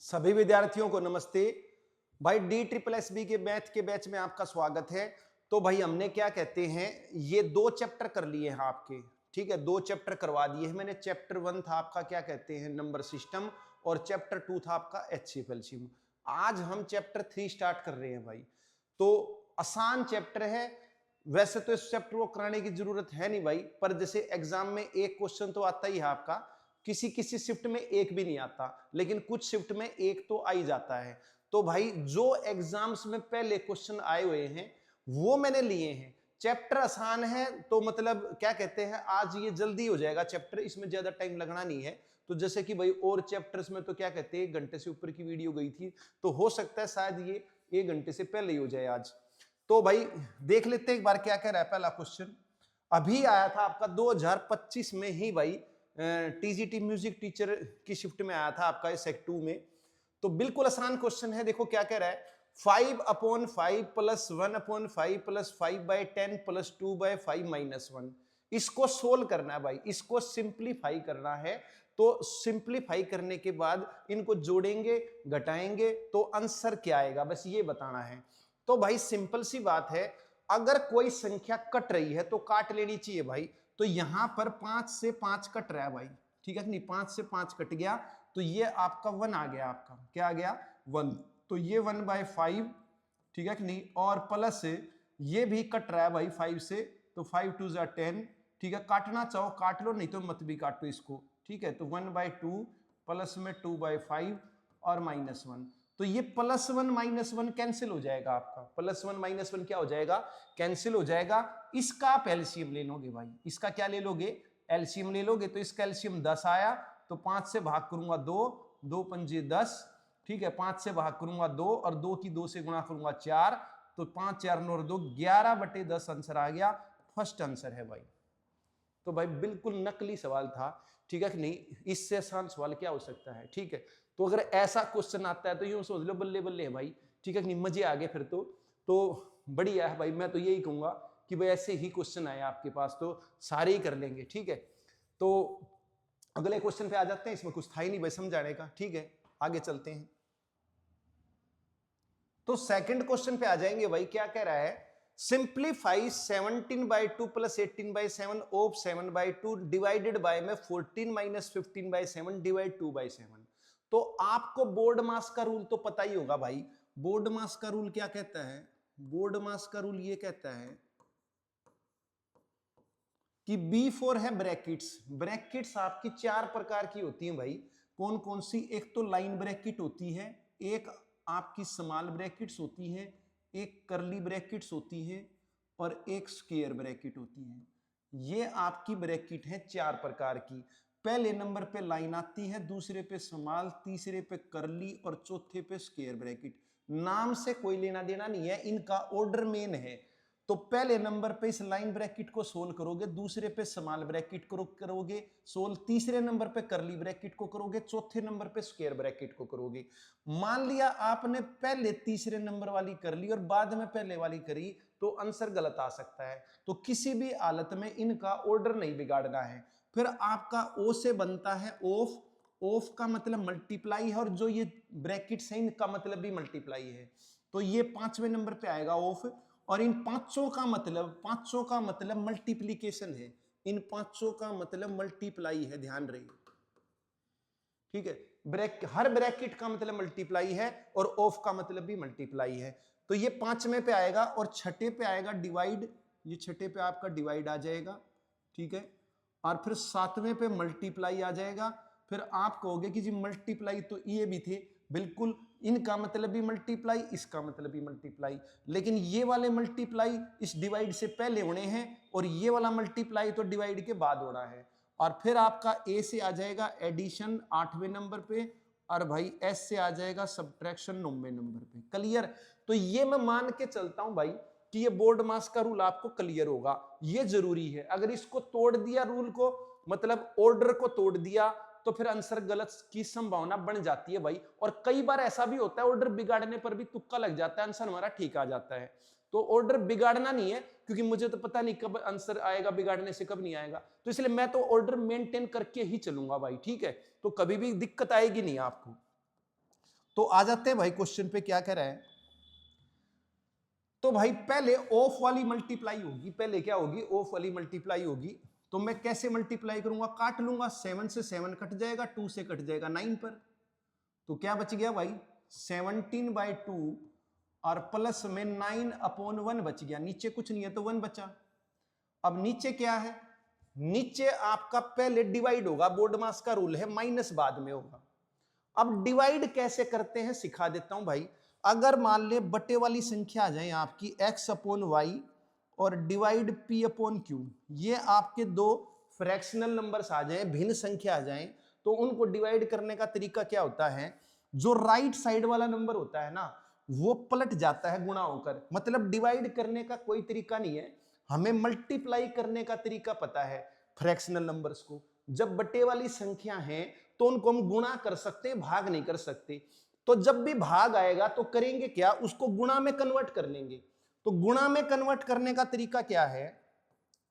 सभी विद्यार्थियों को नमस्ते। भाई DSSB के मैथ के बैच में आपका स्वागत है। तो भाई हमने क्या कहते हैं, ये 2 चैप्टर कर लिए हैं आपके, ठीक है, 2 चैप्टर करवा दिए हैं मैंने। चैप्टर 1 था आपका क्या कहते हैं नंबर सिस्टम, और चैप्टर 2 था आपका HCF एलसीएम। आज हम चैप्टर 3 स्टार्ट कर रहे हैं भाई। तो आसान चैप्टर है, वैसे तो इस चैप्टर को कराने की जरूरत है नहीं भाई, पर जैसे एग्जाम में एक क्वेश्चन तो आता ही है आपका, किसी किसी शिफ्ट में एक भी नहीं आता, लेकिन कुछ शिफ्ट में एक तो आ ही जाता है। तो भाई जो एग्जाम्स में पहले क्वेश्चन आए हुए हैं वो मैंने लिए हैं। चैप्टर आसान है, तो मतलब क्या कहते हैं आज ये जल्दी हो जाएगा चैप्टर, इसमें ज्यादा टाइम लगना नहीं है। तो जैसे कि भाई और चैप्टर्स में तो क्या कहते हैं 1 घंटे से ऊपर की वीडियो गई थी, तो हो सकता है शायद ये 1 घंटे से पहले ही हो जाए आज। तो भाई देख लेते हैं एक बार क्या कह रहा है पहला क्वेश्चन। अभी आया था आपका 2025 में ही भाई, टीजीटी म्यूजिक टीचर की शिफ्ट में आया था आपका सेक्ट 2 में। तो बिल्कुल आसान क्वेश्चन है, देखो क्या कह रहा है। 5/5 प्लस 1/5 प्लस 5/10 प्लस 2/5 माइनस 1, इसको सोल्व करना है भाई, इसको सिंप्लीफाई करना है। तो सिंप्लीफाई करने के बाद इनको जोड़ेंगे घटाएंगे तो आंसर क्या आएगा, बस ये बताना है। तो भाई सिंपल सी बात है, अगर कोई संख्या कट रही है तो काट लेनी चाहिए भाई। तो यहां पर 5 से 5 कट रहा है भाई, ठीक है नहीं, 5 से 5 कट गया तो ये आपका 1 आ गया, आपका क्या आ गया 1। तो ये 1/5, ठीक है कि नहीं, और प्लस ये भी कट रहा है भाई 5 से, तो 5 2 जा 10, ठीक है, काटना चाहो काट लो, नहीं तो मत भी काटो इसको, ठीक है। तो 1/2 प्लस में 2/5 और -1, तो ये +1 -1 कैंसिल हो जाएगा आपका, +1 -1 क्या हो जाएगा, कैंसिल हो जाएगा। इसका आप एलसीएम ले लोगे भाई, इसका क्या ले लोगे, एलसीएम ले लोगे। तो इसका एलसीएम 10 आया, तो 5 से भाग करूंगा 2, 2 पंजे 10, ठीक है, 5 से भाग करूंगा 2 और 2 की 2 से गुणा करूंगा 4, तो 5 4 9 2 11/10 आंसर आ गया, फर्स्ट आंसर है भाई। तो भाई बिल्कुल नकली सवाल था, ठीक है कि नहीं, इससे आसान सवाल क्या हो सकता है, ठीक है। तो अगर ऐसा क्वेश्चन आता है तो यूं समझ लो बल्ले बल्ले है भाई, ठीक है कि नहीं, मजे आ गए फिर तो बढ़िया है भाई। मैं तो यही कहूंगा कि भाई ऐसे ही क्वेश्चन आए आपके पास तो सारे ही कर लेंगे, ठीक है। तो अगले क्वेश्चन पे आ जाते हैं, इसमें कुछ था ही नहीं भाई समझाने का, ठीक है, आगे चलते हैं। तो सेकंड क्वेश्चन पे आ जाएंगे भाई, क्या कह रहा है, simplify 17/2 plus 18/7 of 7/2 divided by में 14 माइनस 15/7 डिवाइड 2/7। तो आपको बोर्ड मास का रूल तो पता ही होगा भाई। बोर्ड मास का रूल क्या कहता है, बोर्ड मास का रूल ये कहता है कि B4 है ब्रैकेट्स। ब्रैकेट्स आपकी 4 प्रकार की होती हैं भाई, कौन कौन सी, एक तो लाइन ब्रैकेट होती है, एक आपकी स्मॉल ब्रैकेट्स होती है, एक कर्ली ब्रैकेट्स होती है, और एक स्क्वायर ब्रैकेट होती है। ये आपकी ब्रैकेट है 4 प्रकार की। पहले नंबर पे लाइन आती है, दूसरे पे स्मॉल, तीसरे पे कर्ली और चौथे पे स्क्वायर ब्रैकेट। नाम से कोई लेना देना नहीं है, इनका ऑर्डर मेन है। तो पहले नंबर पे इस लाइन ब्रैकेट को सोल्व करोगे, दूसरे पे स्मॉल ब्रैकेट को करोगे सोल्व, तीसरे नंबर पे कर्ली ब्रैकेट को करोगे, चौथे नंबर पे स्क्वायर ब्रैकेट को करोगे। मान लिया आपने पहले तीसरे नंबर वाली कर ली और बाद में पहले वाली करी, तो आंसर गलत आ सकता है। तो किसी भी हालत में इनका ऑर्डर नहीं बिगाड़ना है। फिर आपका ओ से बनता है ऑफ, ऑफ का मतलब मल्टीप्लाई है, और जो ये ब्रैकेट्स हैं इनका मतलब भी मल्टीप्लाई है। तो ये 5वें नंबर पे आएगा ऑफ, और इन पांचों का मतलब मल्टीप्लीकेशन है, इन पांचों का मतलब मल्टीप्लाई है, ध्यान रही, ठीक है। हर ब्रैकेट का मतलब मल्टीप्लाई है और ऑफ का मतलब भी मल्टीप्लाई है। तो ये 5वें पे आएगा, और छठे पे आएगा डिवाइड, ये छठे पे आपका डिवाइड आ जाएगा, ठीक है। और फिर 7वें पे मल्टीप्लाई आ जाएगा। फिर आप कहोगे कि जी मल्टीप्लाई तो ये भी थे, बिल्कुल, इनका मतलब भी मल्टीप्लाई, इसका मतलब भी मल्टीप्लाई, लेकिन ये वाले मल्टीप्लाई इस डिवाइड से पहले होने हैं, और ये वाला मल्टीप्लाई तो डिवाइड के बाद होना है। और फिर आपका ए से आ जाएगा एडिशन 8वें नंबर पे, और भाई एस से आ जाएगा सब्ट्रैक्शन 9वें नंबर पे। क्लियर। तो ये मैं मान के चलता हूं भाई कि ये बोर्ड मास का रूल आपको क्लियर होगा, ये जरूरी है। अगर इसको तोड़ दिया रूल को, मतलब ऑर्डर को तोड़ दिया, तो फिर आंसर गलत की संभावना बन जाती है भाई। और कई बार ऐसा भी होता है ऑर्डर बिगाड़ने पर भी तुक्का लग जाता है, आंसर हमारा ठीक आ जाता है। तो ऑर्डर बिगाड़ना नहीं है, क्योंकि मुझे तो पता नहीं कब आंसर आएगा बिगाड़ने से, कब नहीं आएगा, तो इसलिए मैं तो ऑर्डर मेंटेन करके ही चलूंगा भाई, ठीक है। तो कभी भी दिक्कत आएगी नहीं आपको। तो आ जाते हैं भाई क्वेश्चन पे, क्या कह रहा है। तो भाई पहले ऑफ वाली मल्टीप्लाई होगी, पहले क्या होगी, ऑफ वाली मल्टीप्लाई होगी। तो मैं कैसे मल्टीप्लाई करूंगा, काट लूंगा, 7 से 7 कट जाएगा, 2 से कट जाएगा 9 पर। तो क्या बच गया भाई, 17/2 और प्लस में 9/1 बच गया, नीचे कुछ नहीं है तो 1 बचा। अब नीचे क्या है, नीचे आपका पहले डिवाइड होगा, बोर्ड मास का रूल है, माइनस बाद में होगा। अब डिवाइड कैसे करते हैं सिखा देता हूं भाई। अगर मान ले बटे वाली संख्या आ जाए आपकी x/y और डिवाइड p/q, ये आपके दो फ्रैक्शनल नंबर्स आ जाए, भिन्न संख्या आ जाए, तो उनको डिवाइड करने का तरीका क्या होता है, जो राइट साइड वाला नंबर होता है ना वो पलट जाता है गुणा होकर। मतलब डिवाइड करने का कोई तरीका नहीं है, हमें मल्टीप्लाई करने का तरीका पता है फ्रैक्शनल नंबर्स को। जब बटे वाली संख्या है तो उनको हम गुणा कर सकते हैं, भाग नहीं कर सकते। तो जब भी भाग आएगा तो करेंगे क्या, उसको गुणा में कन्वर्ट कर लेंगे। तो गुणा में कन्वर्ट करने का तरीका क्या है,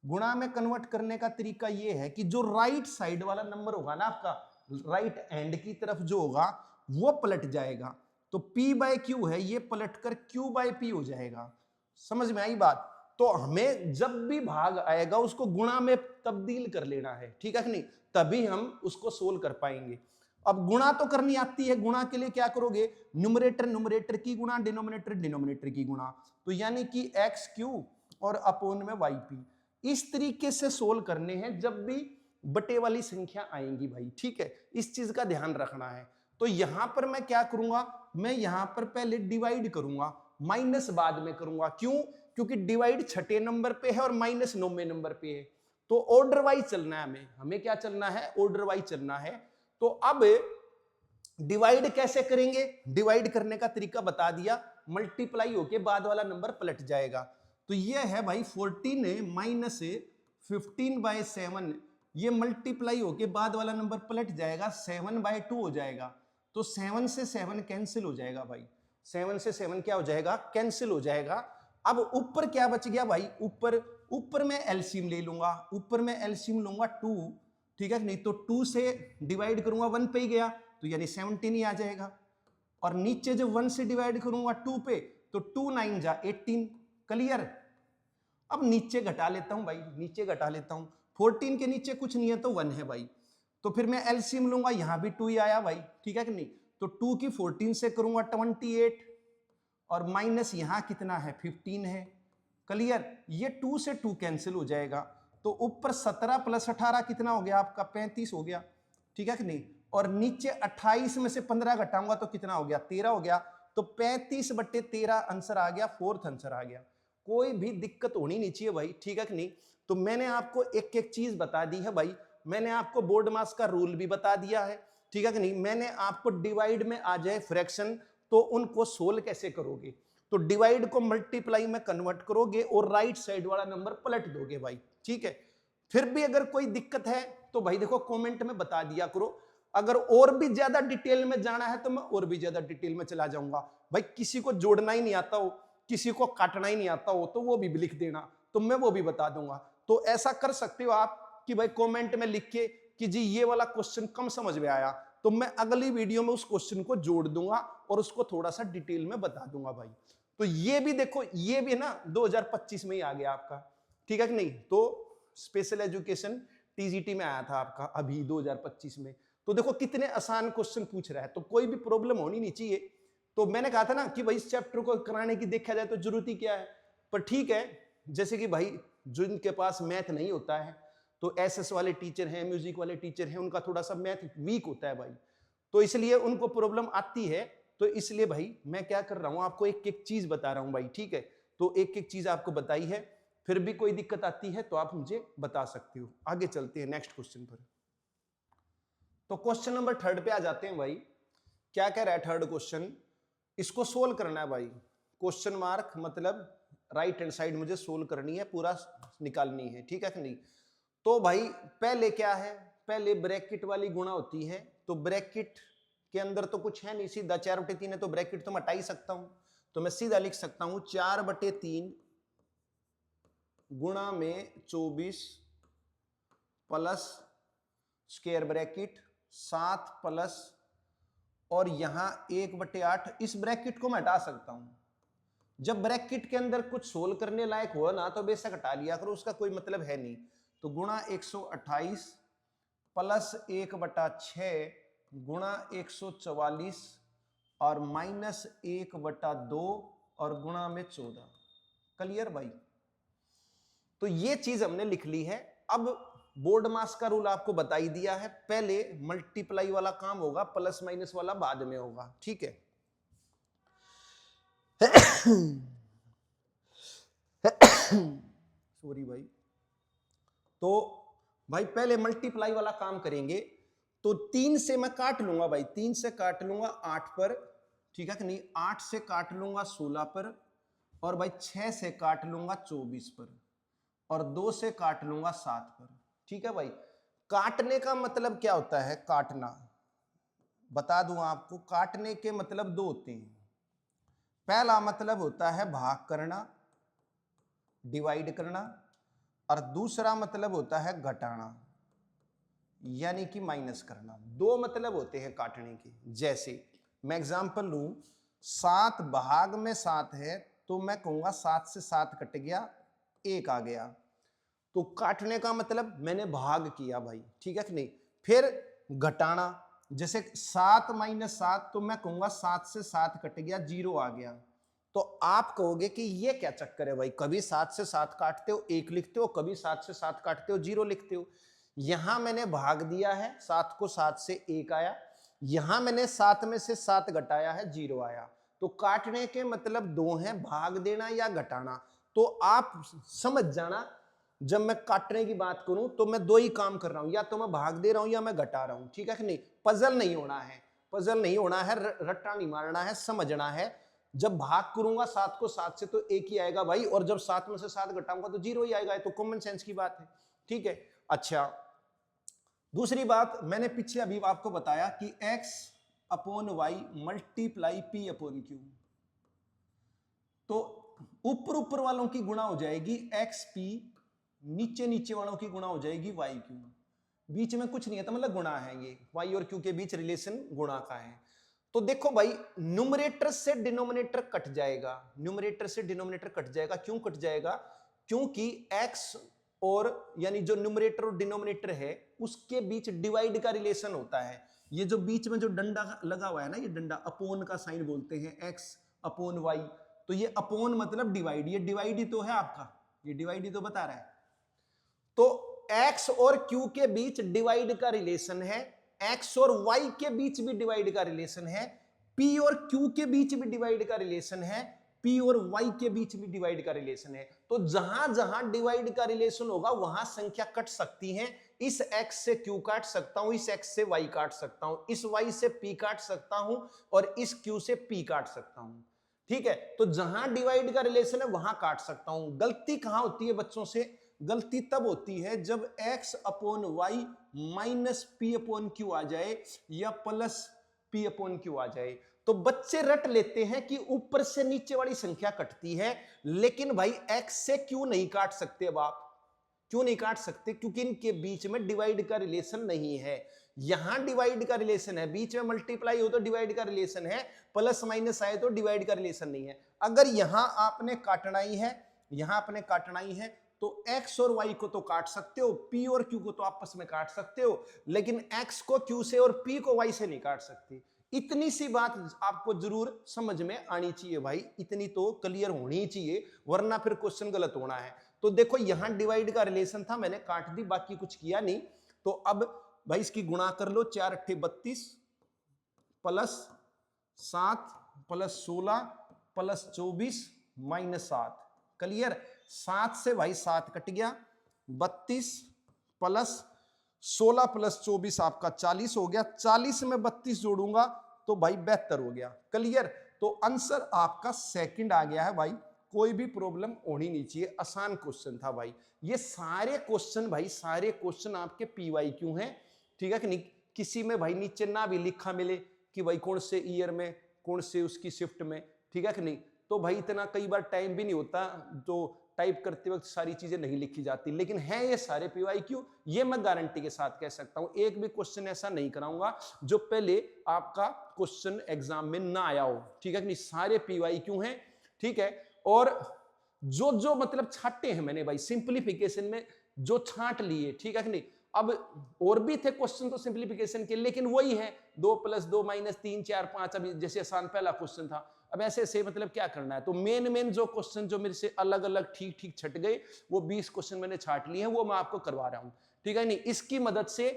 गुणा में कन्वर्ट करने का तरीका यह है कि जो राइट साइड वाला नंबर होगा ना आपका, राइट एंड की तरफ जो होगा वो पलट जाएगा। तो p/q है, ये पलटकर q/p हो जाएगा। समझ में आई बात। तो हमें जब भी भाग आएगा उसको गुणा में तब्दील कर लेना है, ठीक है कि नहीं, तभी हम उसको सोल्व कर पाएंगे। अब गुणा तो करनी आती है, गुणा के लिए क्या करोगे, न्यूमरेटर न्यूमरेटर की गुणा, डिनोमिनेटर डिनोमिनेटर की गुणा। तो यानी कि xq और अपोन में yp, इस तरीके से सोल्व करने हैं जब भी बटे वाली संख्या आएंगी भाई, ठीक है, इस चीज का ध्यान रखना है। तो यहां पर मैं क्या करूंगा, मैं यहां पर पहले डिवाइड करूंगा, माइनस बाद में करूंगा। क्यों, क्योंकि डिवाइड छठे नंबर पे है और माइनस 9वें नंबर पे है। तो ऑर्डर वाइज चलना है हमें, हमें क्या चलना है, ऑर्डर वाइज चलना है। तो अब डिवाइड कैसे करेंगे, डिवाइड करने का तरीका बता दिया, मल्टीप्लाई होके बाद वाला नंबर पलट जाएगा। तो ये है भाई 14 माइनस 15/7, ये मल्टीप्लाई होके बाद वाला नंबर पलट जाएगा, 7/2 हो जाएगा। तो 7 से 7 कैंसिल हो जाएगा भाई, 7 से 7 क्या हो जाएगा, कैंसिल हो जाएगा। अब ऊपर क्या बच गया भाई, ऊपर मैं एलसीएम ले लूंगा, ऊपर मैं एलसीएम लूंगा 2, ठीक है नहीं, तो 2 से डिवाइड करूंगा 1 पे ही गया, तो यानी 17 ही आ जाएगा। और नीचे जब 1 से डिवाइड करूंगा 2 पे, तो 2 9 जा 18, क्लियर। अब नीचे घटा लेता हूं भाई, नीचे घटा लेता हूं, 14 के नीचे कुछ नहीं है तो 1 है भाई। तो फिर मैं एलसीएम लूंगा, यहां भी 2 ही आया भाई, ठीक है कि नहीं। तो 2 की 14 से करूंगा 28, और माइनस यहां कितना है 15 है, क्लियर। ये 2 से 2 कैंसिल हो जाएगा, तो ऊपर 17 + 18 कितना हो गया आपका, 35 हो गया, ठीक है कि नहीं। और नीचे 28 में से 15 घटाऊंगा तो कितना हो गया, 13 हो गया। तो 35/13 आंसर आ गया, फोर्थ आंसर आ गया। कोई भी दिक्कत होनी नहीं चाहिए भाई, ठीक है कि नहीं। तो मैंने आपको एक एक चीज बता दी है भाई, मैंने आपको बोर्ड मास का रूल भी बता दिया है, ठीक है कि नहीं। मैंने आपको डिवाइड में आ जाए फ्रैक्शन तो उनको सोल्व कैसे करोगे, तो डिवाइड को मल्टीप्लाई में कन्वर्ट करोगे और राइट साइड वाला नंबर पलट दोगे भाई, ठीक है। फिर भी अगर कोई दिक्कत है तो भाई देखो कमेंट में बता दिया करो, अगर और भी ज्यादा डिटेल में जाना है तो मैं और भी ज्यादा डिटेल में चला जाऊंगा भाई। किसी को जोड़ना ही नहीं आता हो, किसी को काटना ही नहीं आता हो, तो वो भी लिख देना, तो मैं वो भी बता दूंगा। तो ऐसा कर सकते हो आप कि भाई कमेंट में लिख के कि जी ये वाला क्वेश्चन कम समझ में आया, तो मैं अगली वीडियो में उस क्वेश्चन को जोड़ दूंगा और उसको थोड़ा सा डिटेल में बता दूंगा भाई। तो ये भी देखो, ये भी ना 2025 में ही आ गया आपका, ठीक है कि नहीं। तो स्पेशल एजुकेशन टीजीटी में आया था आपका अभी 2025 में। तो देखो कितने आसान क्वेश्चन पूछ रहा है, तो कोई भी प्रॉब्लम होनी नहीं चाहिए। तो मैंने कहा था ना कि भाई इस चैप्टर को कराने की देखा जाए तो जरूरत ही क्या है, पर ठीक है, जैसे कि भाई जिनके पास मैथ नहीं होता है, तो एसएस वाले टीचर हैं, म्यूजिक वाले टीचर हैं, उनका थोड़ा सा मैथ वीक होता है भाई, तो इसलिए उनको प्रॉब्लम आती है। तो इसलिए भाई मैं क्या कर रहा हूं, आपको एक एक चीज बता रहा हूं भाई, ठीक है। तो एक एक चीज आपको बताई है, फिर भी कोई दिक्कत आती है तो आप मुझे बता सकते हो। आगे चलते हैं नेक्स्ट क्वेश्चन पर। तो क्वेश्चन नंबर 3 पे आ जाते हैं भाई। क्या कह रहा है थर्ड क्वेश्चन, इसको सोल्व करना है भाई। क्वेश्चन मार्क मतलब राइट हैंड साइड मुझे सोल्व करनी है, पूरा निकालनी है, ठीक है कि नहीं। तो भाई पहले क्या है, पहले ब्रैकेट वाली गुणा होती है, तो ब्रैकेट के अंदर तो कुछ है नहीं, सीधा 4/3 है, तो ब्रैकेट तो मैं हटा ही सकता हूं। तो मैं सीधा लिख सकता हूं 4/3 गुणा में 24 प्लस स्क्वायर ब्रैकेट 7 प्लस और यहां 1/8, इस ब्रैकेट को मैं हटा सकता हूं। जब ब्रैकेट के अंदर कुछ सोल्व करने लायक हो ना तो बेशक हटा लिया करो, उसका कोई मतलब है नहीं। तो गुणा 128 प्लस 1/6 गुणा 144 और माइनस 1/2 और गुणा में 14। क्लियर भाई? तो ये चीज हमने लिख ली है। अब बोर्ड मास का रूल आपको बता ही दिया है, पहले मल्टीप्लाई वाला काम होगा, प्लस माइनस वाला बाद में होगा, ठीक है। सॉरी भाई। तो भाई पहले मल्टीप्लाई वाला काम करेंगे, तो 3 से मैं काट लूंगा भाई, 3 से काट लूंगा 8 पर, ठीक है कि नहीं, 8 से काट लूंगा 16 पर, और भाई 6 से काट लूंगा 24 पर, और 2 से काट लूंगा 7 पर, ठीक है भाई। काटने का मतलब क्या होता है? काटना बता दूं आपको, काटने के मतलब दो होते हैं। पहला मतलब होता है भाग करना, डिवाइड करना, और दूसरा मतलब होता है घटाना, यानी कि माइनस करना। दो मतलब होते हैं काटने के। जैसे मैं एग्जांपल लूं, 7 भाग में 7 है, तो मैं कहूंगा 7 से 7 कट गया, 1 आ गया। तो काटने का मतलब मैंने भाग किया भाई, ठीक है कि नहीं। फिर घटाना, जैसे 7 माइनस 7, तो मैं कहूंगा 7 से 7 कट गया, 0 आ गया। तो आप कहोगे कि ये क्या चक्कर है भाई, कभी 7 से 7 काटते हो 1 लिखते हो, कभी 7 से 7 काटते हो 0 लिखते हो। यहां मैंने भाग दिया है, 7 को 7 से 1 आया, यहां मैंने 7 में से 7 घटाया है, 0 आया। तो काटने के मतलब दो हैं, भाग देना या घटाना। तो आप समझ जाना, जब मैं काटने की बात करूं तो मैं दो ही काम कर रहा हूं, या तो मैं भाग दे रहा हूं या मैं घटा रहा हूं, ठीक है कि नहीं। पजल नहीं होना है, पजल नहीं होना है, रट्टा नहीं मारना है, समझना है। जब भाग करूंगा 7 को 7 से तो 1 ही आएगा भाई, और जब 7 में से 7 घटाऊंगा तो 0 ही आएगा। ये तो कॉमन सेंस की बात है, ठीक है। अच्छा, दूसरी बात मैंने पीछे अभी आपको बताया कि x upon Y multiply p upon Q, तो ऊपर ऊपर वालों की गुणा हो जाएगी xp, नीचे नीचे वालों की गुणा हो जाएगी yq। बीच में कुछ नहीं है, तो मतलब गुणा है, ये y और q के बीच रिलेशन गुणा का है। तो देखो भाई, न्यूमरेटर से डिनोमिनेटर कट जाएगा, न्यूमरेटर से डिनोमिनेटर कट जाएगा। क्यों कट जाएगा? क्योंकि x और यानी जो न्यूमरेटर और डिनोमिनेटर है उसके बीच डिवाइड का रिलेशन होता है। ये जो बीच में जो डंडा लगा हुआ है ना, ये डंडा अपोन का साइन बोलते हैं, x अपॉन y। तो ये अपोन मतलब डिवाइड, ये डिवाइड ही तो है आपका, ये डिवाइड ही तो बता रहा है। तो x और q के बीच डिवाइड का रिलेशन है, x और y के बीच भी डिवाइड का रिलेशन है, p और q के बीच भी डिवाइड का रिलेशन है, p और y के बीच भी डिवाइड का रिलेशन है। तो जहां जहां डिवाइड का रिलेशन होगा वहां संख्या कट सकती है। इस x से q काट सकता हूं, इस x से y काट सकता हूं, इस y से p काट सकता हूं, और इस q से p काट सकता हूं, ठीक है। तो जहां डिवाइड का रिलेशन है वहां काट सकता हूं। गलती कहां होती है बच्चों से? गलती तब होती है जब x upon y minus p upon q आ जाए या प्लस पी अपॉन क्यू आ जाए। तो बच्चे रट लेते हैं कि ऊपर से नीचे वाली संख्या कटती है, लेकिन भाई x से क्यू नहीं काट सकते। अब आप क्यों नहीं काट सकते? क्योंकि इनके बीच में डिवाइड का रिलेशन नहीं है। यहां डिवाइड का रिलेशन है, बीच में मल्टीप्लाई हो तो डिवाइड का रिलेशन है, प्लस माइनस आए तो डिवाइड का रिलेशन नहीं है। अगर यहां आपने काटना ही है, यहां आपने काटना ही है, तो x और y को तो काट सकते हो, p और q को तो आपस में काट सकते हो, लेकिन x को q से और p को y से नहीं काट सकते। इतनी सी बात आपको जरूर समझ में आनी चाहिए भाई, इतनी तो क्लियर होनी चाहिए, वरना फिर क्वेश्चन गलत होना है। तो देखो यहां डिवाइड का रिलेशन था, मैंने काट दी, बाकी कुछ किया नहीं। तो अब भाई इसकी गुणा कर लो, 4 अट्ठे 32 plus 7 plus 16 plus 24 minus 7। Clear? 7 से भाई 7 कट गया, 32 प्लस 16 प्लस 24 आपका 40 हो गया, 40 में 32 जोड़ूंगा तो भाई 72 हो गया। क्लियर? तो आंसर आपका सेकंड आ गया है भाई, कोई भी प्रॉब्लम होनी नहीं चाहिए, आसान क्वेश्चन था भाई। ये सारे क्वेश्चन भाई, सारे क्वेश्चन आपके पीवाईक्यू हैं, ठीक है कि नहीं। किसी में भाई नीचे ना भी लिखा मिले कि भाई कौन से ईयर में, कौन से उसकी शिफ्ट में, ठीक है कि नहीं। तो भाई इतना कई बार टाइम भी नहीं होता, तो टाइप करते वक्त सारी चीजें नहीं लिखी जाती, लेकिन है ये सारे PYQ, ये मैं गारंटी के साथ कह सकता हूं। एक भी क्वेश्चन ऐसा नहीं कराऊंगा जो पहले आपका क्वेश्चन एग्जाम में ना आया हो, ठीक है कि नहीं, सारे PYQ हैं, ठीक है। और जो जो मतलब छाटे हैं मैंने भाई सिंप्लीफिकेशन में जो छांट लिए, ठीक है कि नहीं। अब और भी थे क्वेश्चन तो सिंप्लीफिकेशन के, लेकिन वही है 2 + 2 - 3 4 5, अभी जैसे आसान पहला क्वेश्चन था। अब ऐसे ऐसे मतलब क्या करना है, तो मेन जो क्वेश्चन जो मेरे से अलग अलग ठीक ठीक छट गए, वो 20 क्वेश्चन मैंने छाट लिए हैं, वो मैं आपको करवा रहा हूं, ठीक है नहीं। इसकी मदद से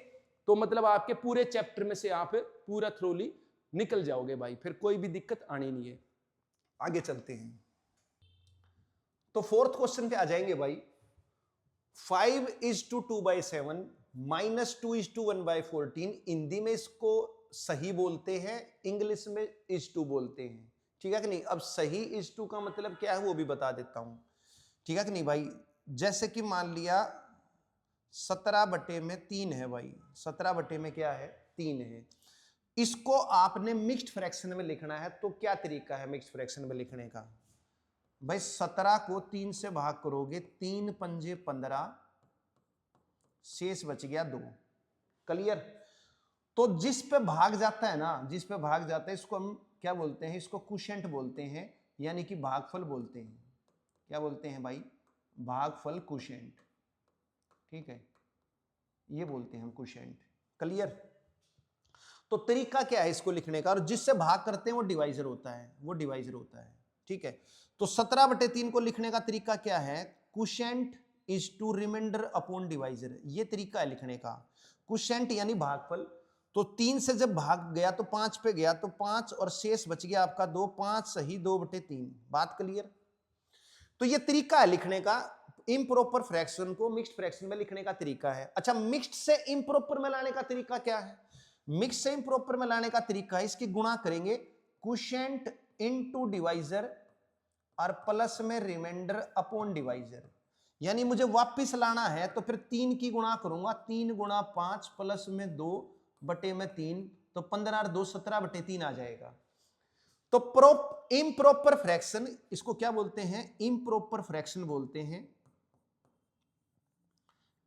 तो मतलब आपके पूरे चैप्टर में से आप पूरा थ्रोली निकल जाओगे भाई, फिर कोई भी दिक्कत आनी नहीं है। आगे चलते हैं, तो फोर्थ क्वेश्चन पे आ जाएंगे भाई। 5:2/7 -2:1/14, हिंदी में इसको सही बोलते हैं, इंग्लिश में is2 बोलते हैं, ठीक है कि नहीं। अब सही is2 का मतलब क्या है वो भी बता देता हूं, ठीक है कि नहीं भाई। जैसे कि मान लिया 17/3 है भाई, 17 में क्या है 3 है। इसको आपने मिक्स्ड फ्रैक्शन में लिखना है, तो क्या तरीका है मिक्स्ड फ्रैक्शन में लिखने का भाई। 17 को 3 से भाग करोगे, 3 पंजे 15, शेष बच गया 2, क्लियर। तो जिस पे भाग जाता है ना, जिस पे भाग जाता है, इसको हम क्या बोलते हैं, इसको क्वोशिएंट बोलते हैं, यानी कि भागफल बोलते हैं। क्या बोलते हैं भाई, भागफल क्वोशिएंट, ठीक है, ये बोलते हैं हम क्वोशिएंट, क्लियर। तो तरीका क्या है इसको लिखने का, और जिससे भाग करते हैं वो डिवाइजर होता है, वो डिवाइजर होता है, ठीक है। तो 17/3 को लिखने का तरीका क्या है, quotient is2 reminder upon divisor, ये तरीका है लिखने का। क्वोशिएंट यानी भागफल, तो 3 से जब भाग गया तो 5 पे गया, तो 5 और शेष बच गया आपका 2, 5 सही 2/3, बात क्लियर। तो ये तरीका है लिखने का, इम्प्रॉपर फ्रैक्शन को मिक्स्ड फ्रैक्शन में लिखने का तरीका है। अच्छा, मिक्स्ड से इम्प्रॉपर में लाने का तरीका क्या है, मिक्स से इम्प्रॉपर में लाने का तरीका है, इसकी गुणा करेंगे क्वोशिएंट इनटू डिवाइजर और प्लस में रिमाइंडर अपॉन डिवाइजर। यानी मुझे वापस लाना है तो फिर 3 की गुणा करूंगा, 3 गुणा 5 प्लस में 2/3, तो 15 और 2 17/3 आ जाएगा। तो इम्प्रॉपर फ्रैक्शन, इसको क्या बोलते हैं, इम्प्रॉपर फ्रैक्शन बोलते हैं,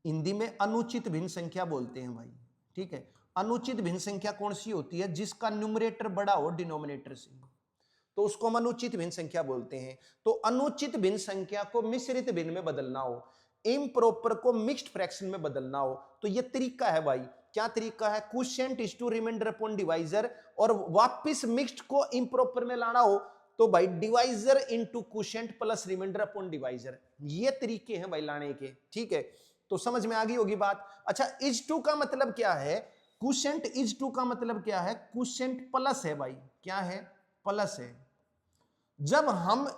हिंदी में अनुचित भिन्न संख्या बोलते हैं भाई, ठीक है। अनुचित भिन्न संख्या कौन सी होती है, जिसका न्यूमरेटर बड़ा हो डिनोमिनेटर से, तो उसको हम अनुचित भिन्न संख्या बोलते हैं। तो अनुचित भिन्न संख्या को मिश्रित भिन्न में बदलना हो, इम्प्रॉपर को मिक्स्ड फ्रैक्शन में बदलना हो, तो ये तरीका है भाई। क्या तरीका है, quotient is2 reminder upon divisor, और वापस मिक्स्ड को इम्प्रॉपर में लाना हो तो भाई divisor into quotient plus remainder upon divisor, ये तरीके हैं भाई लाने के, ठीक है। तो समझ में आ गई होगी बात। अच्छा, is2 का मतलब क्या है, क्वोशिएंट is2 का मतलब क्या है, क्वोशिएंट प्लस है भाई, क्या है, प्लस है। जब हम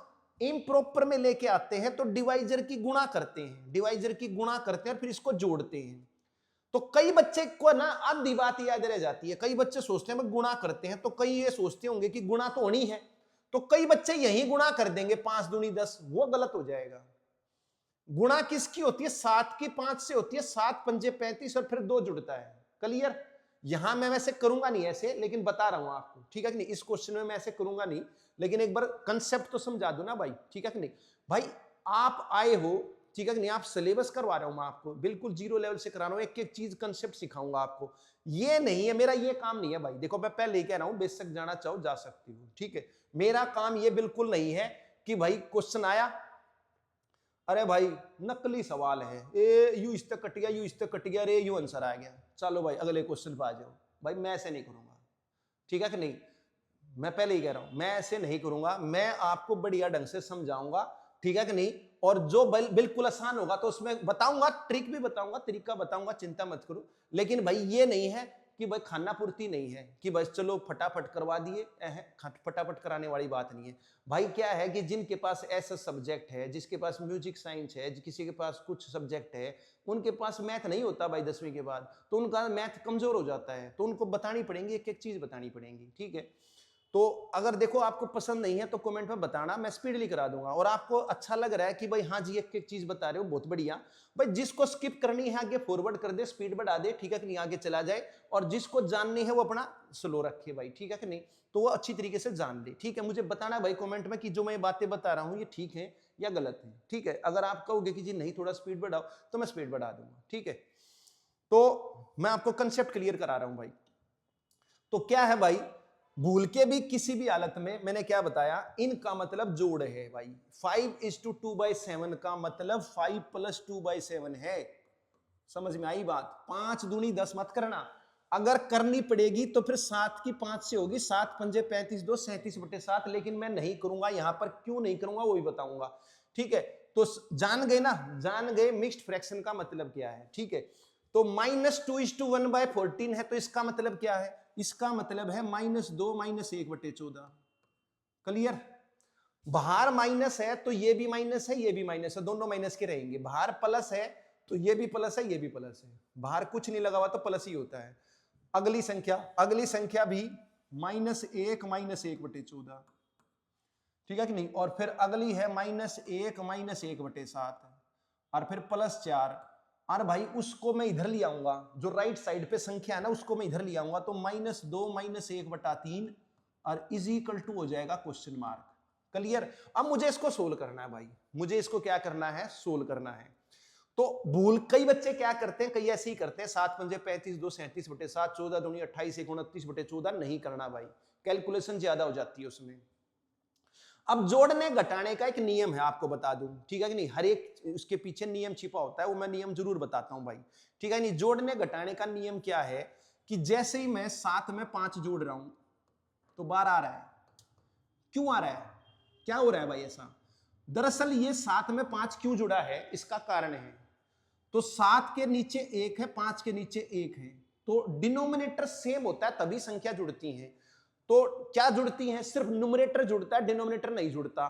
इम्प्रॉपर में लेके आते हैं तो डिवाइजर की गुणा करते हैं, डिवाइजर की गुणा करते हैं और फिर इसको जोड़ते हैं। तो कई बच्चे को ना आधी बात याद रह जाती है, कई बच्चे सोचते हैं गुणा करते हैं, तो कई ये सोचते होंगे कि गुणा तो होनी है, तो कई बच्चे यही गुणा कर देंगे 5 दूनी 10, वो गलत हो जाएगा। गुणा किसकी होती है, 7 की 5 से होती है, 7 पंजे 35 और फिर 2 जुड़ता है, क्लियर। यहां मैं वैसे करूंगा नहीं ऐसे, लेकिन बता रहा हूं आपको, ठीक है कि नहीं। इस क्वेश्चन में मैं ऐसे करूंगा नहीं, लेकिन एक बार कंसेप्ट तो समझा दो ना भाई, ठीक है कि नहीं। भाई आप आए हो, ठीक है कि नहीं, आप सिलेबस करवा रहा हूं मैं आपको, बिल्कुल 0 लेवल से करा रहा हूं, एक एक चीज कंसेप्ट सिखाऊंगा आपको। ये नहीं है मेरा, ये काम नहीं है भाई। देखो मैं पहले ही कह रहा हूं, बेशक जाना चाहो जा सकती हो, ठीक है। मेरा काम ये बिल्कुल नहीं है कि भाई क्वेश्चन आया, अरे भाई नकली सवाल है, ए यू इस तक कट गया, यू इस तक कट गया, अरे यू आंसर आ गया, चलो भाई अगले क्वेश्चन पे आ जाओ। भाई मैं ऐसे नहीं करूंगा, ठीक है कि नहीं। मैं पहले ही कह रहा हूं, मैं ऐसे नहीं करूंगा, मैं आपको बढ़िया ढंग से समझाऊंगा, ठीक है कि नहीं। और जो बिल्कुल आसान होगा तो उसमें बताऊंगा, ट्रिक भी बताऊंगा, तरीका बताऊंगा, चिंता मत करो। लेकिन भाई ये नहीं है कि भाई खाना पूर्ति नहीं है कि बस चलो फटाफट करवा दिए, फटाफट कराने वाली बात नहीं है भाई। क्या है कि जिनके पास ऐसा सब्जेक्ट है, जिसके पास म्यूजिक साइंस है, किसी के पास कुछ सब्जेक्ट है, उनके पास मैथ नहीं होता भाई 10वीं के बाद, तो उनका मैथ कमजोर हो जाता है, तो उनको बतानी पड़ेगी, एक एक चीज बतानी पड़ेगी, ठीक है। तो अगर देखो आपको पसंद नहीं है तो कमेंट में बताना, मैं स्पीडली करा दूंगा। और आपको अच्छा लग रहा है कि भाई हाँ जी एक एक चीज बता रहे हो, बहुत बढ़िया भाई। जिसको स्किप करनी है आगे फॉरवर्ड कर दे, स्पीड बढ़ा दे, ठीक है कि नहीं, आगे चला जाए। और जिसको जाननी है वो अपना स्लो रखे भाई, ठीक है कि नहीं, तो वो अच्छी तरीके से जान ले, ठीक है। मुझे बताना भाई कमेंट में कि जो मैं बातें बता रहा हूँ ये ठीक है या गलत है, ठीक है। अगर आप कहोगे कि जी नहीं थोड़ा स्पीड बढ़ाओ तो मैं स्पीड बढ़ा दूंगा, ठीक है। तो मैं आपको कंसेप्ट क्लियर करा रहा हूं भाई। तो क्या है भाई, भूल के भी किसी भी हालत में, मैंने क्या बताया, इनका मतलब जोड़ है भाई। 5:2/7 का मतलब 5 + 2/7 है। समझ में आई बात? 5 दूनी 10 मत करना, अगर करनी पड़ेगी तो फिर 7 की 5 से होगी, 7 पंजे 35, 2 37/7, लेकिन मैं नहीं करूंगा यहां पर। क्यों नहीं करूंगा वो भी बताऊंगा, ठीक है। तो जान गए ना, जान गए मिक्स्ड फ्रैक्शन का मतलब क्या है, ठीक है। तो -2:1/14 है, तो इसका मतलब क्या है, इसका मतलब है -2 - 1/14। क्लियर? बाहर माइनस है तो ये भी माइनस है, ये भी माइनस है, दोनों माइनस के रहेंगे। बाहर प्लस है तो ये भी प्लस है, ये भी प्लस है। बाहर कुछ नहीं लगा हुआ तो प्लस ही होता है। अगली संख्या भी -1 - 1/14, ठीक है कि नहीं। और फिर अगली है -1 - 1/7, और फिर +4। और भाई उसको मैं इधर ले आऊंगा, जो राइट साइड पे संख्या है ना उसको मैं इधर ले आऊंगा, तो -2 - 1/3 और इज इक्वल टू हो जाएगा क्वेश्चन मार्क। क्लियर? अब मुझे इसको सोल्व करना है भाई, मुझे इसको क्या करना है, सोल्व करना है। तो भूल कई बच्चे क्या करते हैं, कई ऐसे ही करते हैं, 7 पंजे 35, 2 37/7, 14 दूनी 28, 1 29/14। नहीं करना भाई, कैलकुलेशन ज्यादा हो जाती है उसमें। अब जोड़ने घटाने का एक नियम है, आपको बता दूं, ठीक है कि नहीं। हर एक उसके पीछे नियम छिपा होता है, वो मैं नियम जरूर बताता हूं भाई, ठीक है नहीं। जोड़ने घटाने का नियम क्या है कि जैसे ही मैं 7 में 5 जोड़ रहा हूं तो 12 आ रहा है। क्यों आ रहा है, क्या हो रहा है भाई ऐसा? दरअसल ये 7 में 5 क्यों जुड़ा है, इसका कारण है। तो 7 के नीचे 1 है, 5 के नीचे 1 है, तो डिनोमिनेटर सेम होता है तभी संख्या जुड़ती है। तो क्या जुड़ती है, सिर्फ न्यूमरेटर जुड़ता है, डिनोमिनेटर नहीं जुड़ता।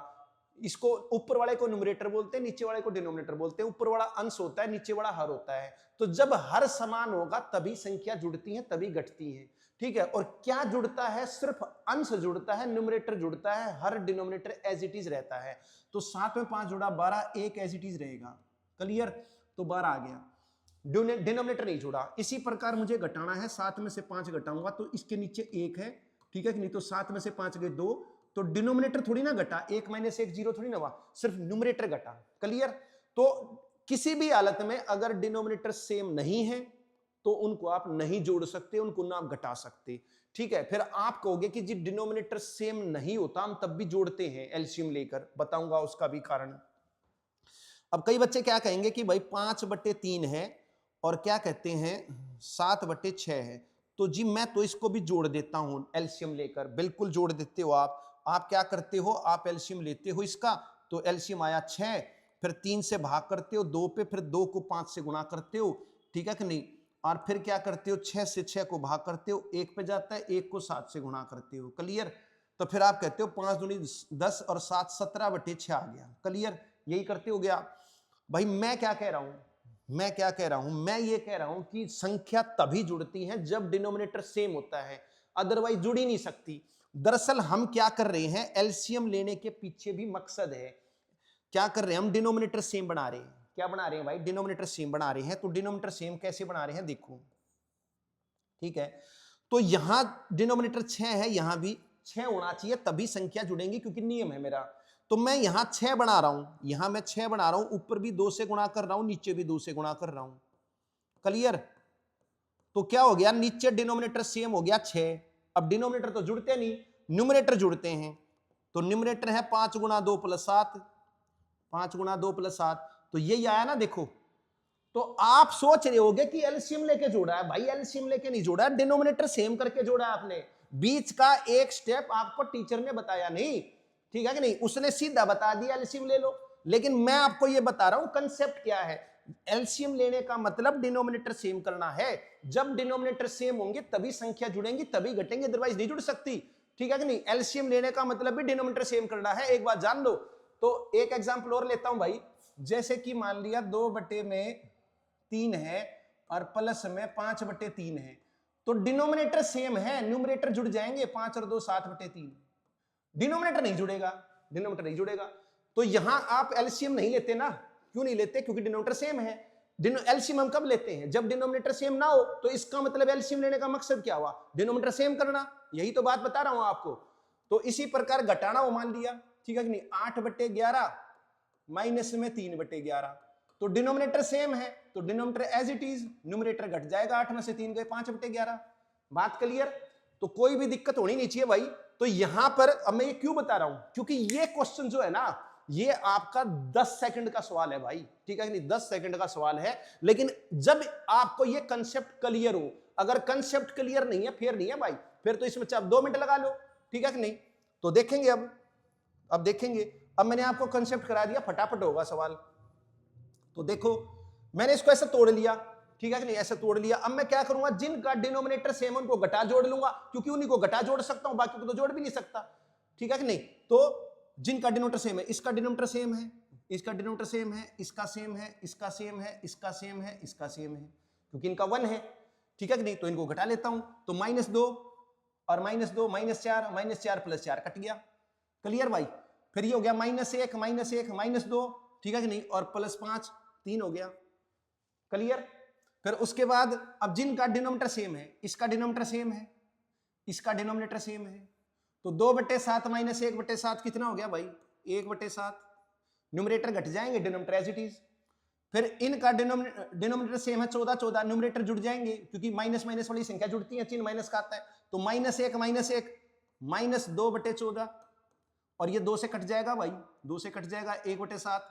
इसको ऊपर वाले को न्यूमरेटर बोलते हैं, नीचे वाले को डिनोमिनेटर बोलते हैं। ऊपर वाला अंश होता है, नीचे वाला हर होता है। तो जब हर समान होगा तभी संख्या जुड़ती है, तभी घटती है, ठीक है। और क्या जुड़ता है, सिर्फ अंश जुड़ता है, न्यूमरेटर जुड़ता है, हर डिनोमिनेटर एज इट इज रहता है। तो 7 में 5 जुड़ा 12, एक एज इट इज रहेगा। क्लियर? तो 12 आ गया, डिनोमिनेटर नहीं जुड़ा। इसी प्रकार मुझे घटाना है, 7 में से 5 घटाऊंगा तो इसके नीचे 1 है, ठीक है कि नहीं। तो 7 में से 5 गए 2, तो डिनोमिनेटर थोड़ी ना घटा, 1 - 1 0 थोड़ी ना हुआ, सिर्फ न्यूमरेटर घटा। क्लियर? तो किसी भी हालत में अगर डिनोमिनेटर सेम नहीं है तो उनको आप नहीं जोड़ सकते, उनको ना आप घटा सकते, ठीक है। फिर आप कहोगे कि जी डिनोमिनेटर सेम नहीं होता, हम तब भी जोड़ते हैं एलसीएम लेकर, बताऊंगा उसका भी कारण। अब कई बच्चे क्या कहेंगे कि भाई 5/3 है और क्या कहते हैं 7/6 है, तो जी मैं तो इसको भी जोड़ देता हूं एलसीएम लेकर। बिल्कुल जोड़ देते हो आप क्या करते हो, आप एलसीएम लेते हो इसका, तो एलसीएम आया 6, फिर 3 से भाग करते हो 2 पे, फिर 2 को 5 से गुणा करते हो, ठीक है कि नहीं। और फिर क्या करते हो, 6 से 6 को भाग करते हो, 1 पे जाता है, 1 को 7 से गुणा करते हो। क्लियर? तो फिर आप कहते हो 5 दूनी 10 और 7 17/6 आ गया। क्लियर? यही करते हो गया भाई। मैं क्या कह रहा हूं, मैं ये कह रहा हूं कि संख्या तभी जुड़ती है जब डिनोमिनेटर सेम होता है, अदरवाइज जुड़ ही नहीं सकती। दरअसल हम क्या कर रहे हैं, एलसीएम लेने के पीछे भी मकसद है। क्या कर रहे हैं हम, डिनोमिनेटर सेम बना रहे हैं। क्या बना रहे हैं भाई, डिनोमिनेटर सेम बना रहे हैं। तो डिनोमिनेटर सेम कैसे बना रहे हैं देखो, ठीक है। तो यहां डिनोमिनेटर 6 है, यहां भी 6 होना चाहिए तभी संख्या जुड़ेंगी, क्योंकि नियम है मेरा। तो मैं यहां 6 बना रहा हूं, यहां मैं 6 बना रहा हूं, ऊपर भी 2 से गुणा कर रहा हूं, नीचे भी 2 से गुणा कर रहा हूं। क्लियर? तो क्या हो गया, नीचे डिनोमिनेटर सेम हो गया 6। अब डिनोमिनेटर तो जुड़ते नहीं, न्यूमरेटर जुड़ते हैं। तो न्यूमरेटर है 5 × 2 + 7, 5 × 2 + 7, तो यही आया ना देखो। तो आप सोच रहे होगे कि एलसीएम लेके जोड़ा है, भाई एलसीएम लेके नहीं जोड़ा, डिनोमिनेटर सेम करके जोड़ा है आपने। बीच का एक स्टेप आपको टीचर ने बताया नहीं, ठीक है कि नहीं, उसने सीधा बता दिया एलसीएम ले लो। लेकिन मैं आपको यह बता रहा हूं कंसेप्ट क्या है। एलसीएम लेने का मतलब डिनोमिनेटर सेम करना है। जब डिनोमिनेटर सेम होंगे तभी संख्या जुड़ेंगी, तभी घटेंगे, अदरवाइज नहीं जुड़ सकती, ठीक है कि नहीं। एलसीएम लेने का मतलब भी डिनोमिनेटर सेम करना है, एक बात जान लो। तो एक एग्जांपल और लेता हूं भाई, जैसे कि मान लिया 2/3 है और प्लस में 5/3 है, तो डिनोमिनेटर सेम है, न्यूमरेटर जुड़ जाएंगे, 5 और 2 7/3। डिनोमिनेटर नहीं जुड़ेगा, डिनोमिनेटर नहीं जुड़ेगा। तो यहां आप एलसीएम नहीं लेते ना, क्यों नहीं लेते, क्योंकि डिनोमिनेटर सेम है। एलसीएम हम कब लेते हैं, जब डिनोमिनेटर सेम ना हो। तो इसका मतलब एलसीएम लेने का मकसद क्या हुआ, डिनोमिनेटर सेम करना, यही तो बात बता रहा हूं आपको। तो इसी प्रकार घटाना हो मान लिया, ठीक है कि नहीं, 8/11 माइनस में 3/11, तो डिनोमिनेटर सेम है तो denominator as it is, numerator घट जाएगा, 8 में से 3 गए 5/11। बात क्लियर? तो कोई भी दिक्कत होनी नहीं चाहिए भाई। तो यहां पर अब मैं ये क्यों बता रहा हूं, क्योंकि ये क्वेश्चन जो है ना, ये आपका 10 सेकंड का सवाल है भाई, ठीक है कि नहीं, 10 सेकंड का सवाल है। लेकिन जब आपको ये कंसेप्ट क्लियर हो, अगर कंसेप्ट क्लियर नहीं है फिर नहीं है भाई, फिर तो इसमें आप 2 मिनट लगा लो, ठीक है कि नहीं। तो देखेंगे अब देखेंगे। अब मैंने आपको कंसेप्ट करा दिया, फटाफट होगा सवाल। तो देखो मैंने इसको ऐसे तोड़ लिया, ठीक है कि नहीं, ऐसे तोड़ लिया। अब मैं क्या करूंगा, जिनका डिनोमिनेटर सेम उनको घटा जोड़ लूंगा, क्योंकि उन्हीं को घटा जोड़ सकता हूं, बाकी को तो जोड़ भी नहीं सकता, ठीक है कि नहीं। तो जिनका डिनोमिनेटर सेम है, इसका डिनोमिनेटर सेम है, इसका डिनोमिनेटर सेम है, इसका सेम है, इसका सेम है, इसका सेम है, इसका सेम है, क्योंकि इनका 1 है, ठीक है कि नहीं। तो इनको घटा लेता हूं, तो -2 और -2 -4, -4 + 4 कट गया, क्लियर भाई। फिर ये हो गया -1 -2, ठीक है कि नहीं, और +5 3 हो गया, क्लियर। फिर उसके बाद अब जिनका डिनोमिनेटर सेम है, इसका डिनोमिनेटर सेम है, इसका डिनोमिनेटर सेम है, तो 2/7 - 1/7 कितना हो गया भाई, 1/7। न्यूमरेटर घट जाएंगे, डिनोमिनेटर एज इट इज। फिर इनका डिनोमिनेटर सेम है 14 14, न्यूमरेटर जुड़ जाएंगे, क्योंकि माइनस माइनस वाली संख्या जुड़ती है, चिन्ह माइनस का आता है। तो -1 -2/14, और ये 2 से कट जाएगा भाई, 2 से कट जाएगा, 1/7।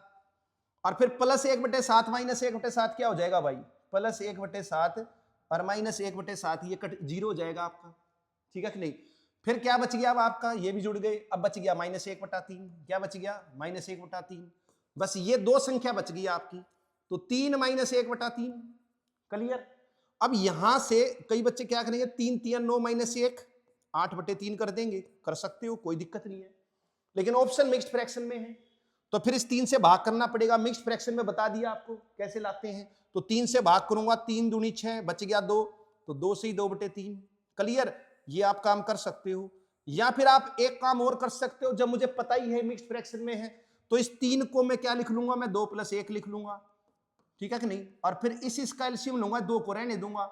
और फिर +1/7 -1/7 क्या हो जाएगा भाई, +1/7 और -1/7, ये कट 0 हो जाएगा आपका, ठीक है कि नहीं। फिर क्या बच गया अब आपका, ये भी जुड़ गए। अब बच गया -1/3, क्या बच गया, -1/3। बस ये 2 संख्या बच गई आपकी, तो 3 -1/3, क्लियर। अब यहां से कई बच्चे क्या करेंगे, 3 3 9 -1, 8/3 कर देंगे, कर सकते हो, कोई दिक्कत नहीं है। लेकिन ऑप्शन मिक्स्ड फ्रैक्शन में है, तो फिर इस 3 से भाग करना पड़ेगा। मिक्स्ड फ्रैक्शन में बता दिया आपको कैसे लाते हैं। तो 3 से भाग करूंगा, 3 दूनी 6, बच गया 2, तो 2 से ही 2/3, क्लियर। ये आप काम कर सकते हो, या फिर आप एक काम और कर सकते हो, जब मुझे पता ही है मिक्स्ड फ्रैक्शन में है, तो इस 3 को मैं क्या लिख लूंगा, मैं 2 + 1 लिख लूंगा, ठीक है कि नहीं। और फिर इसका एलसीएम लूंगा, 2 को रहने दूंगा,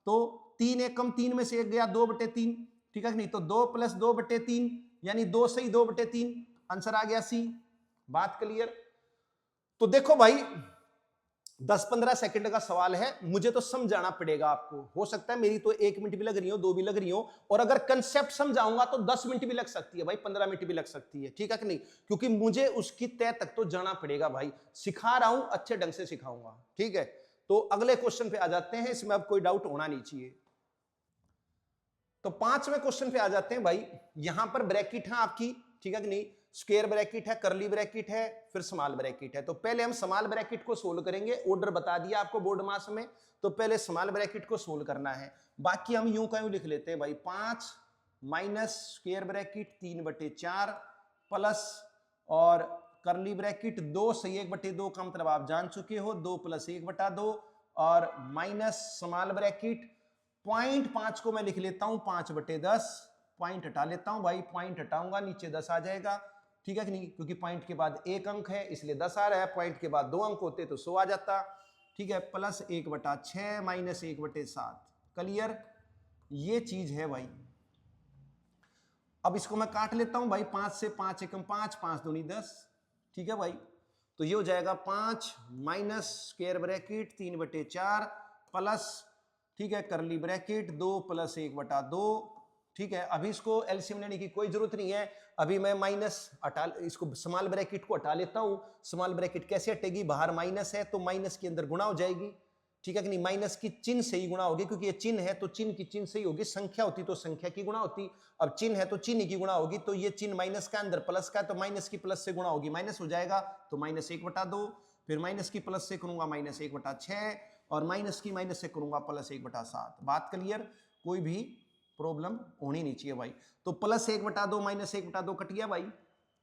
तो 3 1 कम 3 में से 1 गया, 2/3, ठीक है कि नहीं। तो 2 + 2/3 यानी 2 से ही 2/3, आंसर आ गया सी। बात क्लियर। तो देखो भाई 10-15 सेकंड का सवाल है, मुझे तो समझाना पड़ेगा आपको। हो सकता है मेरी तो 1 मिनट भी लग रही हो, 2 भी लग रही हो, और अगर कंसेप्ट समझाऊंगा तो 10 मिनट भी लग सकती है भाई, 15 मिनट भी लग सकती है, ठीक है कि नहीं। क्योंकि मुझे उसकी तय तक तो जाना पड़ेगा भाई। सिखा रहा हूं, अच्छे ढंग से सिखाऊंगा, ठीक है। तो अगले क्वेश्चन पे आ जाते हैं, इसमें अब कोई डाउट होना नहीं चाहिए। तो 5वें क्वेश्चन पे आ जाते हैं भाई। यहां पर ब्रैकेट है आपकी, ठीक है कि नहीं, स्क्वायर ब्रैकेट है, करली ब्रैकेट है, फिर स्मॉल ब्रैकेट है। तो पहले हम स्मॉल ब्रैकेट को सोल्व करेंगे, ऑर्डर बता दिया आपको बोर्ड मास में, तो पहले स्मॉल ब्रैकेट को सोल्व करना है। बाकी हम यूं का यूं लिख लेते हैं भाई, 5 माइनस स्क्वायर ब्रैकेट 3/4 प्लस और करली ब्रैकेट 2 से 1/2 का मतलब आप जान चुके हो, 2 + 1/2 और माइनस स्मॉल ब्रैकेट 0.5 को मैं लिख लेता हूं 5/10, पॉइंट हटा लेता हूं भाई, पॉइंट हटाऊंगा नीचे 10 आ जाएगा, ठीक है कि नहीं, क्योंकि पॉइंट के बाद 1 अंक है इसलिए 10 आ रहा है, पॉइंट के बाद 2 अंक होते तो 100 आ जाता, ठीक है। Plus 1/6 minus 1/7, clear. ये चीज है भाई। अब इसको मैं काट लेता हूं भाई, 5 से 5 एकम 5, 5 दूनी 10, ठीक है भाई। तो ये हो जाएगा 5 माइनस स्क्वायर ब्रैकेट 3/4 प्लस, ठीक है, करली ब्रैकेट 2 + 1/2, ठीक है। अभी इसको एलसीएम लेने की कोई जरूरत नहीं है, अभी मैं माइनस हटा, इसको स्मॉल ब्रैकेट को हटा लेता हूं। स्मॉल ब्रैकेट कैसे हटेगी, बाहर माइनस है तो माइनस के अंदर गुणा हो जाएगी, ठीक है कि नहीं। माइनस की चिन्ह से ही गुणा होगी, क्योंकि ये चिन्ह है तो चिन्ह की चिन्ह से ही होगी, संख्या होती तो संख्या की गुणा होती, अब चिन्ह है तो चिन्ह की गुणा होगी। तो ये चिन्ह माइनस का अंदर प्लस का, तो माइनस की प्लस से गुणा होगी, माइनस हो जाएगा, तो -1/2, फिर माइनस की प्लस से करूंगा -1/6, और माइनस की माइनस से करूंगा +1/7। बात क्लियर, कोई भी प्रॉब्लम होनी नहीं चाहिए भाई। तो +1/2 -1/2 कट गया भाई,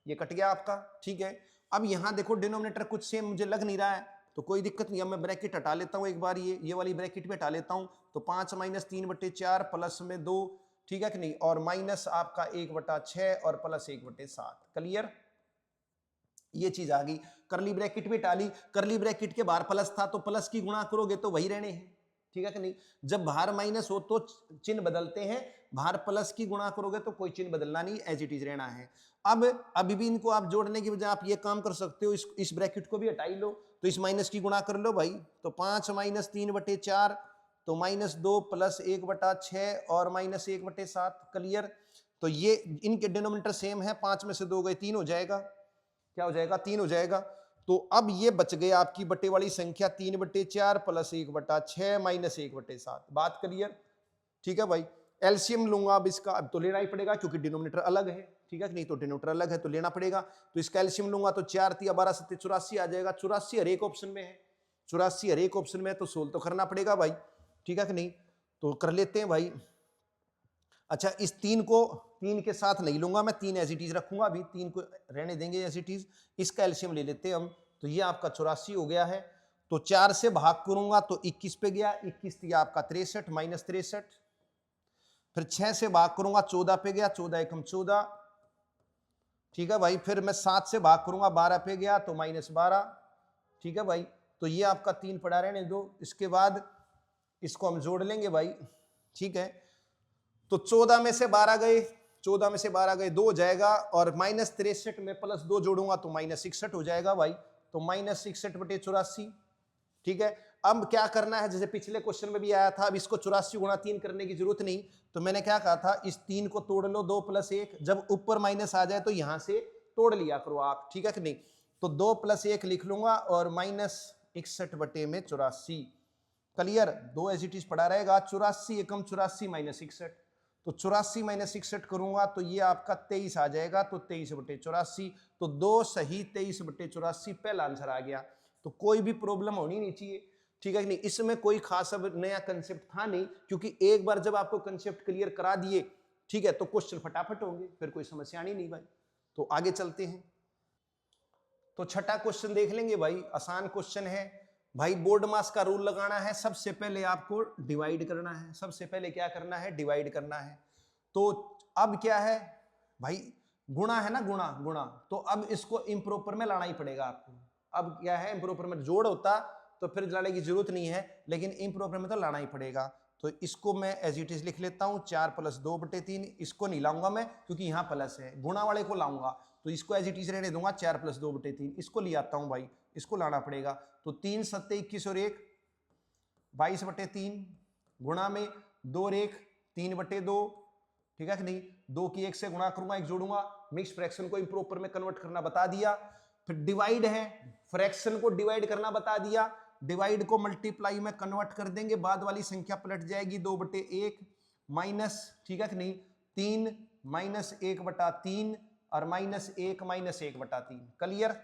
ये कट गया आपका, ठीक है। अब यहां देखो डिनोमिनेटर कुछ सेम मुझे लग नहीं रहा है, तो कोई दिक्कत नहीं है, मैं ब्रैकेट हटा लेता हूं एक बार, ये वाली ब्रैकेट भी हटा लेता हूं। तो 5 - 3/4 प्लस में 2, ठीक है कि नहीं, और माइनस आपका 1/6 और प्लस 1/7, क्लियर। ये चीज आ गई। करली ब्रैकेट भी टाली, करली ब्रैकेट के बाहर प्लस था तो प्लस की गुणा करोगे तो वही रहने हैं, ठीक है कि नहीं। जब बाहर माइनस हो तो चिन्ह बदलते हैं, बाहर प्लस की गुणा करोगे तो कोई चिन्ह बदलना नहीं, एज इट इज रहना है। अब अभी भी इनको आप जोड़ने की बजाय आप ये काम कर सकते हो, इस ब्रैकेट को भी हटा ही लो, तो इस माइनस की गुणा कर लो भाई, तो 5 माइनस 3/4, तो -2 प्लस 1/6 और -1/7। क्लियर। तो ये इनके डिनोमिनेटर सेम है, 5 में से 2 गए 3 हो जाएगा, क्या हो जाएगा 3 हो जाएगा। तो अब ये बच गए आपकी बटे वाली संख्या 3/4 प्लस 1/6 -1/7। बात क्लियर। ठीक है भाई, एलसीएम लूंगा अब इसका, अब तो लेना ही पड़ेगा क्योंकि डिनोमिनेटर अलग है, ठीक है, नहीं तो डिनोमिनेटर अलग है तो लेना पड़ेगा। तो इसका एलसीएम लूंगा तो 4 × 12 = 84 आ जाएगा। 84 हर एक ऑप्शन में है, 84 हर एक ऑप्शन में है, तो सोल्व तो करना पड़ेगा भाई, ठीक है कि नहीं। तो कर लेते हैं भाई। अच्छा, इस 3 को 3 के साथ नहीं लूंगा मैं, 3 एज इट इज रखूंगा, अभी 3 को रहने देंगे एज इट इज। इसका एलसीएम ले लेते हैं हम, तो ये आपका 84 हो गया है। तो 4 से भाग करूंगा तो 21 पे गया, 21 दिया आपका 63 -63। फिर 6 से भाग करूंगा 14 पे गया, 14 एकम 14, ठीक है भाई। फिर मैं 7 से भाग करूंगा 12 पे गया तो -12, ठीक है भाई। तो ये आपका 3 पड़ा रहने दो, इसके बाद इसको हम जोड़ लेंगे भाई, ठीक है। तो 14 में से 12 गए, 14 में से 12 गए 2 हो जाएगा, और -63 में +2 जोड़ूंगा तो -61 हो जाएगा भाई, तो -61/84, ठीक है। अब क्या करना है, जैसे पिछले क्वेश्चन में भी आया था, अब इसको 84 गुणा 3 करने की जरूरत नहीं, तो मैंने क्या कहा था, इस 3 को तोड़ लो, 2 + 1, जब ऊपर माइनस आ जाए तो यहां से तोड़ लिया करो आप, ठीक है कि नहीं। तो 2 + 1 लिख लूंगा और -61/84। क्लियर। 2 एज इट इज पड़ा रहेगा, 84 एकम 84 -61, तो 84 - 61 करूंगा तो ये आपका 23 आ जाएगा, तो 23/84, तो 2 सही 23/84 पहला आंसर आ गया। तो कोई भी प्रॉब्लम होनी नहीं चाहिए, ठीक है कि नहीं। इसमें कोई खास अब नया कंसेप्ट था नहीं, क्योंकि एक बार जब आपको कंसेप्ट क्लियर करा दिए, ठीक है, तो क्वेश्चन फटाफट होंगे, फिर कोई समस्या नहीं भाई। तो आगे चलते हैं। तो छठा क्वेश्चन देख लेंगे भाई, आसान क्वेश्चन है भाई। बोर्ड मास का रूल लगाना है, सबसे पहले आपको डिवाइड करना है, सबसे पहले क्या करना है, डिवाइड करना है। तो अब क्या है भाई, गुणा है ना, गुणा, तो अब इसको इम्प्रोपर में लाना ही पड़ेगा आपको। अब क्या है, इम्प्रोपर में जोड़ होता तो फिर लाने की जरूरत नहीं है, लेकिन इम्प्रोपर में तो लाना ही पड़ेगा। तो इसको मैं एज इट इज लिख लेता हूं, 4 + 2/3, इसको नहीं लाऊंगा मैं क्योंकि यहां प्लस है, गुणा वाले को लाऊंगा, तो इसको एज इट इज रहने दूंगा, 4 + 2/3, इसको ले आता हूं भाई, इसको लाना पड़ेगा। तो 3 × 7 = 21 और 1 22/3, गुणा में 2 और 1 3/2, ठीक है कि नहीं। 2 की 1 से गुणा करूंगा, 1 जोड़ूंगा, मिक्स फ्रैक्शन को इम्प्रॉपर में कन्वर्ट करना बता दिया। फिर डिवाइड है, फ्रैक्शन को डिवाइड करना बता दिया, डिवाइड को मल्टीप्लाई में कन्वर्ट कर देंगे, बाद वाली संख्या पलट जाएगी, 2/1 माइनस, ठीक है कि नहीं, 3 -1/3 और -1 -1/3। क्लियर।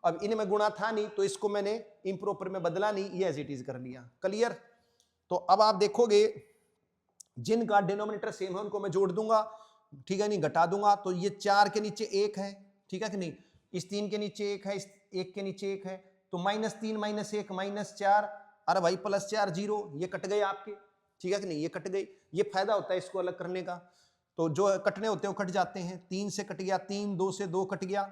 अब इनमें गुणा था नहीं तो इसको मैंने इम्प्रॉपर में बदला नहीं, ये एज इट इज कर लिया। क्लियर। तो अब आप देखोगे जिनका डिनोमिनेटर सेम है उनको मैं जोड़ दूंगा, ठीक है नहीं, घटा दूंगा, तो ये 4 के नीचे 1 है, ठीक है कि नहीं, इस 3 के नीचे 1 है, इस 1 के नीचे 1 है, तो -3 -1 -4, अरे भाई +4 0, ये कट गए आपके, ठीक है कि नहीं, ये कट गई। ये फायदा होता है इसको अलग करने का, तो जो कटने होते हैं वो कट जाते हैं। 3 से कट गया 3, 2 से 2 कट गया,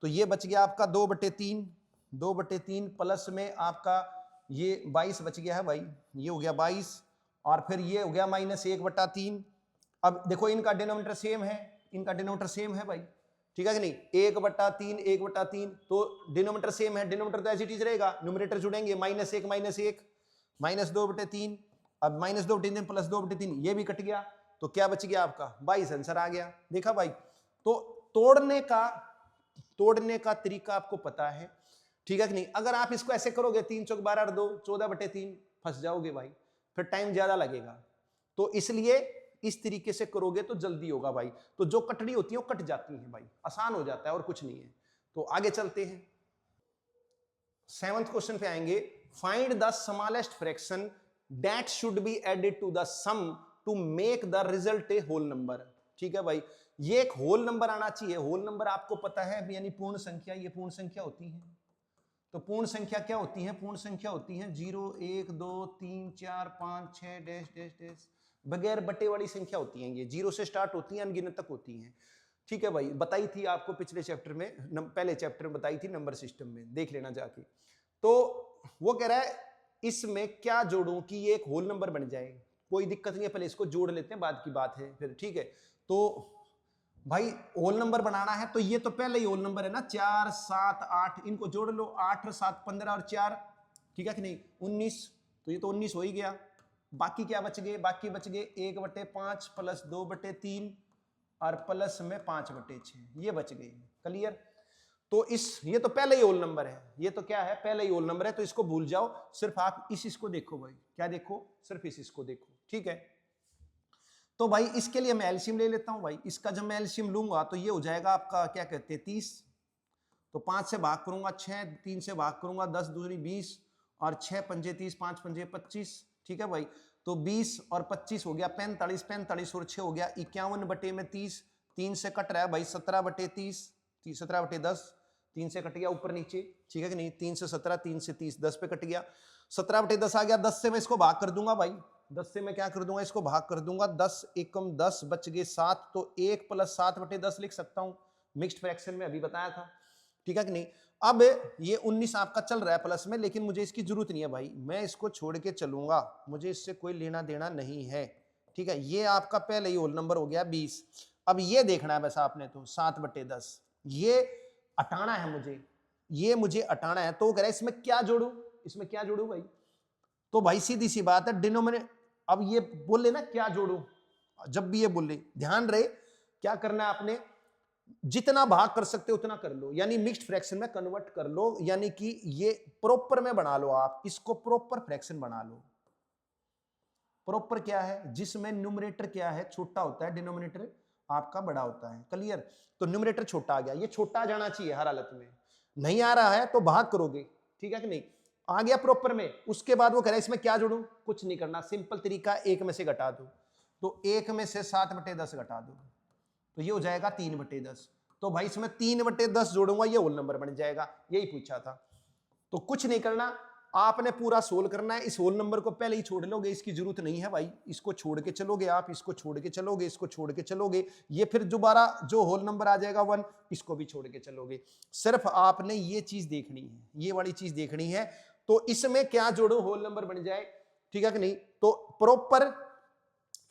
तो ये बच गया आपका 2/3, 2/3 प्लस में आपका ये 22 बच गया है भाई, ये हो गया 22, और फिर ये हो गया -1/3। अब देखो इनका डिनोमिनेटर सेम है, इनका डिनोमिनेटर सेम है भाई, ठीक है कि नहीं, 1/3 1/3, तो डिनोमिनेटर सेम है, डिनोमिनेटर तो एज इट इज रहेगा, न्यूमरेटर जुड़ेंगे, -1 -1 -2/3, अब -2/3 + 2/3, ये भी कट गया, तो क्या बच गया आपका 22 आंसर आ गया। देखा भाई, तो तोड़ने का तरीका आपको पता है, ठीक है कि नहीं। अगर आप इसको ऐसे करोगे 3 × 4 = 12 और 2 14/3, फंस जाओगे भाई, फिर टाइम ज्यादा लगेगा। तो इसलिए इस तरीके से करोगे तो जल्दी होगा भाई। तो जो कटनी होती है वो कट जाती है भाई, आसान हो जाता है और कुछ नहीं है। तो आगे चलते हैं, 7th क्वेश्चन पे आएंगे। Find the smallest fraction that should be added to the sum to make the result a whole number. ठीक है भाई, ये एक होल नंबर आना चाहिए। होल नंबर आपको पता है यानी पूर्ण संख्या, ये पूर्ण संख्या होती है। तो पूर्ण संख्या क्या होती है, पूर्ण संख्या होती है 0 1 2 3 4 5 6 डैश डैश डैश, बगैर बटे वाली संख्या होती हैं। ये 0 से स्टार्ट होती हैं, अनगिनत तक होती हैं। ठीक है भाई, बताई थी आपको पिछले चैप्टर में, पहले चैप्टर में बताई थी नंबर सिस्टम में, देख लेना जाके। तो वो कह रहा है इसमें क्या जोड़ूं कि ये एक होल नंबर बन जाए। कोई दिक्कत नहीं है, पहले इसको जोड़ लेते हैं, बाद की बात है फिर, ठीक है। तो भाई होल नंबर बनाना है तो ये तो पहले ही होल नंबर है ना, 4 7 8, इनको जोड़ लो, 8 और 7 15 और 4, ठीक है कि नहीं, 19, तो ये तो 19 हो ही गया। बाकी क्या बच गए, बाकी बच गए 1/5 प्लस 2/3 और प्लस में 5/6, ये बच गए। क्लियर? तो ये तो पहले ही होल नंबर है, ये तो क्या है, पहले ही होल नंबर है, तो इसको भूल जाओ, सिर्फ आप इसको देखो भाई, क्या देखो, सिर्फ इसको देखो, ठीक है। तो भाई इसके लिए मैं एलसीएम ले लेता हूं भाई, इसका जब मैं एलसीएम लूंगा तो ये हो जाएगा आपका क्या कहते हैं 30, तो 5 से भाग करूंगा 6, 3 से भाग करूंगा 10 दूनी 20 और 6 पंजे 30, 5 पंजे 25, ठीक है भाई। तो 20 और 25 हो गया 45, 45 और 6 हो गया 51/30, 3 से कट रहा है भाई 17/30, 17/10, 3 से कट गया ऊपर नीचे, ठीक है कि नहीं, 3 से 17, 3 से 30, 10 पे कट गया, 17/10 आ गया। 10 से मैं इसको भाग कर दूंगा भाई, 10 से मैं क्या कर दूंगा, इसको भाग कर दूंगा, 10 एकम 10 बच गए 7, तो 1 + 7/10 लिख सकता हूं, मिक्स्ड फ्रैक्शन में अभी बताया था, ठीक है कि नहीं। अब ये 19 आपका चल रहा है प्लस में, लेकिन मुझे इसकी जरूरत नहीं है भाई, मैं इसको छोड़ के चलूंगा, मुझे इससे कोई लेना देना नहीं है, ठीक है। ये आपका पहले ही होल नंबर हो गया 20। अब ये देखना है बस आपने, तो 7/10 ये हटाना है मुझे, ये मुझे हटाना है, तो कह रहा है इसमें क्या जोड़ू, इसमें क्या जोड़ू भाई, तो भाई सीधी सी बात है डिनोमिनेटर, अब ये बोले ना क्या जोड़ू, जब भी ये बोले ध्यान रहे क्या करना है आपने, जितना भाग कर सकते हो उतना कर लो, यानी मिक्स्ड फ्रैक्शन में कन्वर्ट कर लो, यानी कि ये प्रॉपर में बना लो, आप इसको प्रॉपर फ्रैक्शन बना लो। प्रॉपर क्या है, जिसमें न्यूमरेटर क्या है, छोटा होता है, डिनोमिनेटर आपका बड़ा होता है। क्लियर? तो न्यूमरेटर छोटा आ गया, ये छोटा आ जाना चाहिए हर हालत में, नहीं आ रहा है तो भाग करोगे, ठीक है कि नहीं। आ गया प्रॉपर में, उसके बाद वो कह रहा है इसमें क्या जोड़ू, कुछ नहीं करना, सिंपल तरीका, 1 में से घटा दो, तो 1 में से 7/10 घटा दो, तो ये हो जाएगा 3/10, तो भाई इसमें 3/10 जोड़ूंगा, ये होल नंबर बन जाएगा, यही पूछा था। तो कुछ नहीं करना, आपने पूरा सोल्व करना है, इस होल नंबर को पहले ही छोड़ लोगे, इसकी जरूरत नहीं है भाई, इसको छोड़ के चलोगे आप, इसको छोड़ के चलोगे, इसको छोड़ के चलोगे, ये फिर दोबारा जो होल नंबर आ जाएगा 1, इसको भी छोड़ के चलोगे, सिर्फ आपने ये चीज देखनी है, ये वाली चीज देखनी है। तो इसमें क्या जोड़ो होल नंबर बन जाए, ठीक है कि नहीं। तो प्रॉपर